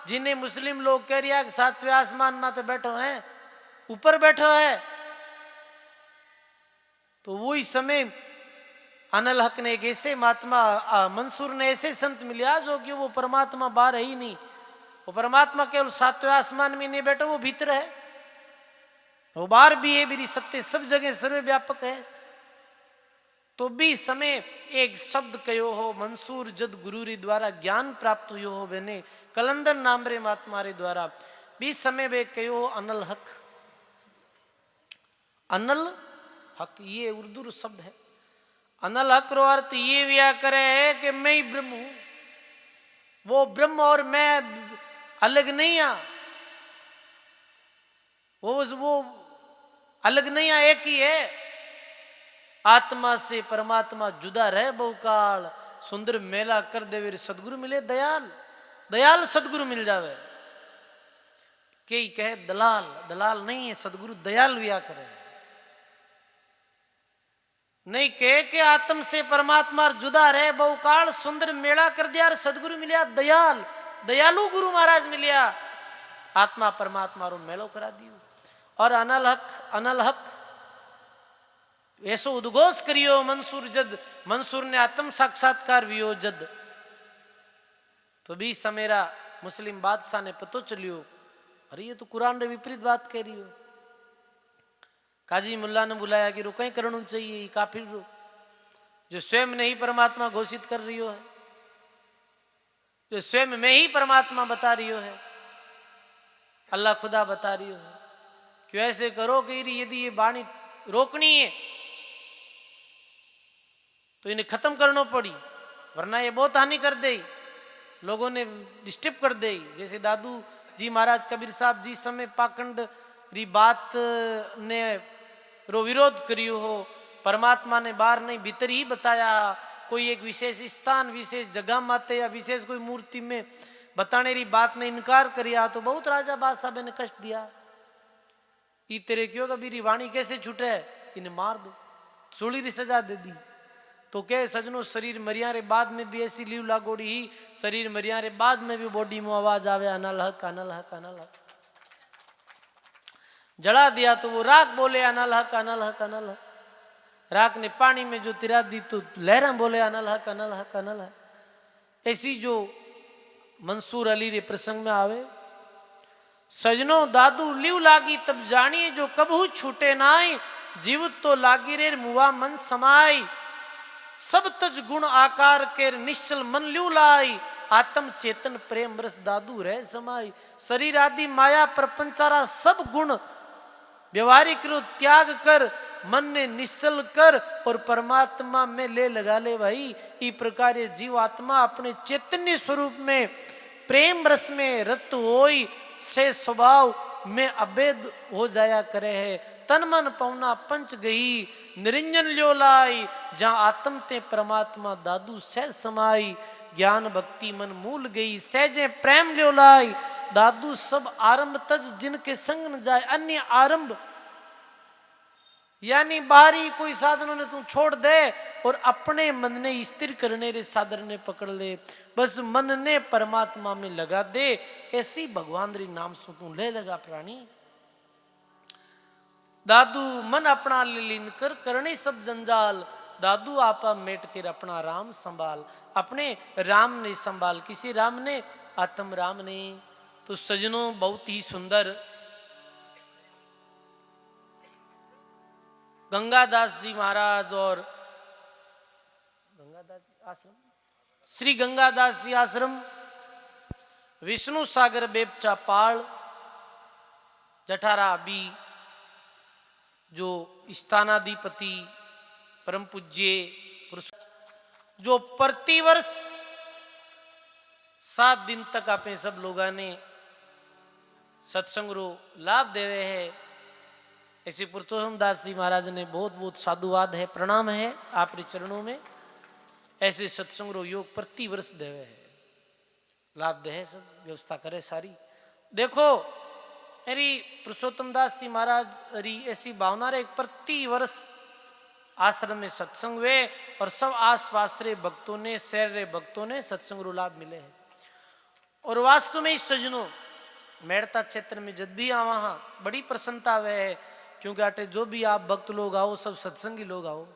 जिन्हें मुस्लिम लोग कह रिया सातवें आसमान में तो बैठो है, ऊपर बैठो है, तो वही समय अनल हक ने एक ऐसे महात्मा मंसूर ने ऐसे संत मिलिया जो कि वो परमात्मा बाहर है ही नहीं, वो परमात्मा केवल सातवें आसमान में नहीं बैठा, वो भीतर है, वो बाहर भी है, मेरी सत्य सब जगह सर्वव्यापक है। तो भी समय एक शब्द कहो हो मंसूर जद गुरु री द्वारा ज्ञान प्राप्त हुयो हो, मैंने कलंदर नाम रे महात्मा रे द्वारा भी समय वे कहो हो अनल हक। अनल हक ये उर्दू शब्द है। अनल हक रो अर्थ ये व्या करे है कि मैं ही ब्रह्म हूं, वो ब्रह्म और मैं अलग नहीं आ, वो अलग नहीं आ, एक ही है। आत्मा से परमात्मा जुदा रहे बहुकाल, सुंदर मेला कर देवे सदगुरु मिले दयाल, दयाल सदगुरु मिल जावे। कई कहे दलाल, दलाल नहीं है सदगुरु, दयाल व्या करे। नहीं कहे कि आत्म से परमात्मा जुदा रहे बहुकाल, सुंदर मेला कर दिया, सदगुरु मिलिया दयाल, दयालु गुरु महाराज मिलिया। आत्मा परमात्मा रो मेलो करा दियो। और अनल हक ऐसो उद्घोष करियो मंसूर जद, मंसूर ने आत्म साक्षात्कार वियो जद। तो भी समेरा मुस्लिम बादशाह ने पतो चलियो, अरे ये तो कुरान रे विपरीत बात कह रही हो। काजी मुल्ला ने बुलाया कि रुक करना चाहिए, ये काफिर रो जो स्वयं ने ही परमात्मा घोषित कर रही हो है, जो स्वयं में ही परमात्मा बता रही हो है, अल्लाह खुदा बता रही हो है, क्यों ऐसे करो कि यदि ये बाणी रोकनी है तो इन्हें खत्म करना पड़ी, वरना ये बहुत हानि कर दे, लोगों ने डिस्टर्ब कर दे। जैसे दादू जी महाराज कबीर साहब जी समय पाखंड री बात ने रो विरोध करियो हो, परमात्मा ने बाहर नहीं भीतर ही बताया। कोई एक विशेष स्थान विशेष जगह माते या विशेष कोई मूर्ति में बताने री बात ने इनकार करिया तो बहुत राजा बादशाह ने कष्ट दिया। ई तेरे क्यों कबीर वाणी कैसे छूटे, इन्हें मार दो, सूली री सजा दे दी। तो क्या सजनो शरीर मरिया रे बाद में भी ऐसी लीव लागोड़ी ही, शरीर मरिया रे बाद में भी बॉडी में आवाज आवे अनल हक अनल हक अनल हक। जला दिया तो वो राख बोले अनल हक अनल हक अनल हक, राख ने पानी में जो तिरा दी तो लहरा बोले अनल हक अनल हक अनल हक। ऐसी जो मंसूर अली रे प्रसंग में आवे, सजनो दादू लीव लागी तब जानिए जो कबहू छूटे नाई, जीवित तो लागी रे मुआ मन समाई। सब तज गुण आकार के निश्चल मन ल्यू लाई, आत्म चेतन प्रेम रस दादू रह समाई। शरीर आदि माया प्रपंचारा सब गुण व्यवहारिक रो त्याग कर, मन ने निश्चल कर और परमात्मा में ले लगा ले भाई। इस प्रकार ये जीव आत्मा अपने चैतन्य स्वरूप में प्रेम रस में रत होई से स्वभाव में अभेद हो जाया करे है। तन मन पौना पंच गई निरंजन ल्यो लाई, जहां आत्म ते परमात्मा दादू सह समाई। ज्ञान भक्ति मन मूल गई सहजे प्रेम ल्यो लाई, दादू सब आरंभ तज जिनके संग न जाए अन्य आरंभ। यानी बाहरी कोई साधनों ने तू छोड़ दे और अपने मन ने स्थिर करने रे साधन ने पकड़ ले, बस मन ने परमात्मा में लगा दे। ऐसी भगवान री नाम सु तू ले लगा प्राणी। दादू मन अपना लीन कर करने सब जंजाल, दादू आपा मेट कर अपना राम संभाल। अपने राम ने संभाल, किसी राम ने, आत्म राम ने। तो सजनों बहुत ही सुंदर गंगादास जी महाराज और गंगादास जी आश्रम, श्री गंगादास जी आश्रम, विष्णु सागर बेपचा पाल, जठारा अभी जो स्थानाधिपति परम पूज्य पुरुष, जो प्रतिवर्ष 7 दिन तक आपने सब लोगों ने सत्संग रो लाभ देवे है। ऐसे पुरुषोत्तम दास जी महाराज ने बहुत बहुत साधुवाद है, प्रणाम है आपके चरणों में। ऐसे सत्संग रो योग प्रति वर्ष देवे है, लाभ दे है, सब व्यवस्था करे सारी। देखो मेरी पुरुषोत्तम दास जी महाराज री ऐसी भावना रे प्रति वर्ष आश्रम में सत्संग हुए और सब आस पास रे भक्तों ने, शहर रे भक्तों ने सत्संग रो लाभ मिले है। और वास्तव में इस सजनों मेड़ता क्षेत्र में जब भी आवा बड़ी प्रसन्नता हुए है, क्योंकि आटे जो भी आप भक्त लोग आओ सब सत्संगी लोग आओ।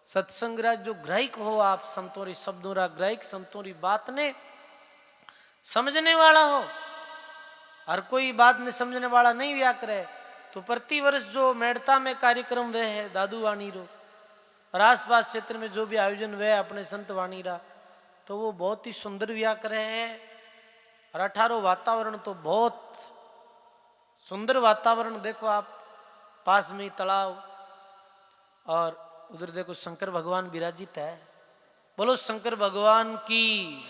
सत्संग रा जो ग्राहिक हो आप संतों री शब्दों रा ग्राहिक, संतों री बात ने समझने वाला हो। हर कोई बात ने समझने वाला नहीं व्या करे। तो प्रति वर्ष जो मेड़ता में कार्यक्रम वे है दादू वाणी रो और आसपास क्षेत्र में जो भी आयोजन वे अपने संत वाणी रा, तो वो बहुत ही सुंदर व्या करे है। और 18 वातावरण तो बहुत सुंदर वातावरण, देखो आप पास में तालाब और उधर देखो शंकर भगवान विराजित है। बोलो शंकर भगवान की।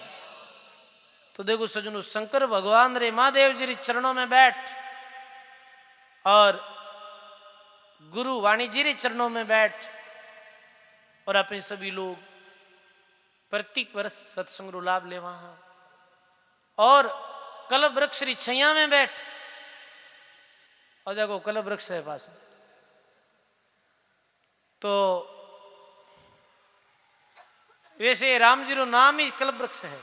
तो देखो सजनों शंकर भगवान रे महादेव जी चरणों में बैठ और गुरु वाणी जी रे चरणों में बैठ और अपने सभी लोग प्रत्येक वर्ष सत्संग रो लाभ ले वहां। और कल्प वृक्ष री छैया में बैठ और देखो कल्प वृक्ष है पास में, तो वैसे राम जी रो नाम ही कल्प वृक्ष है।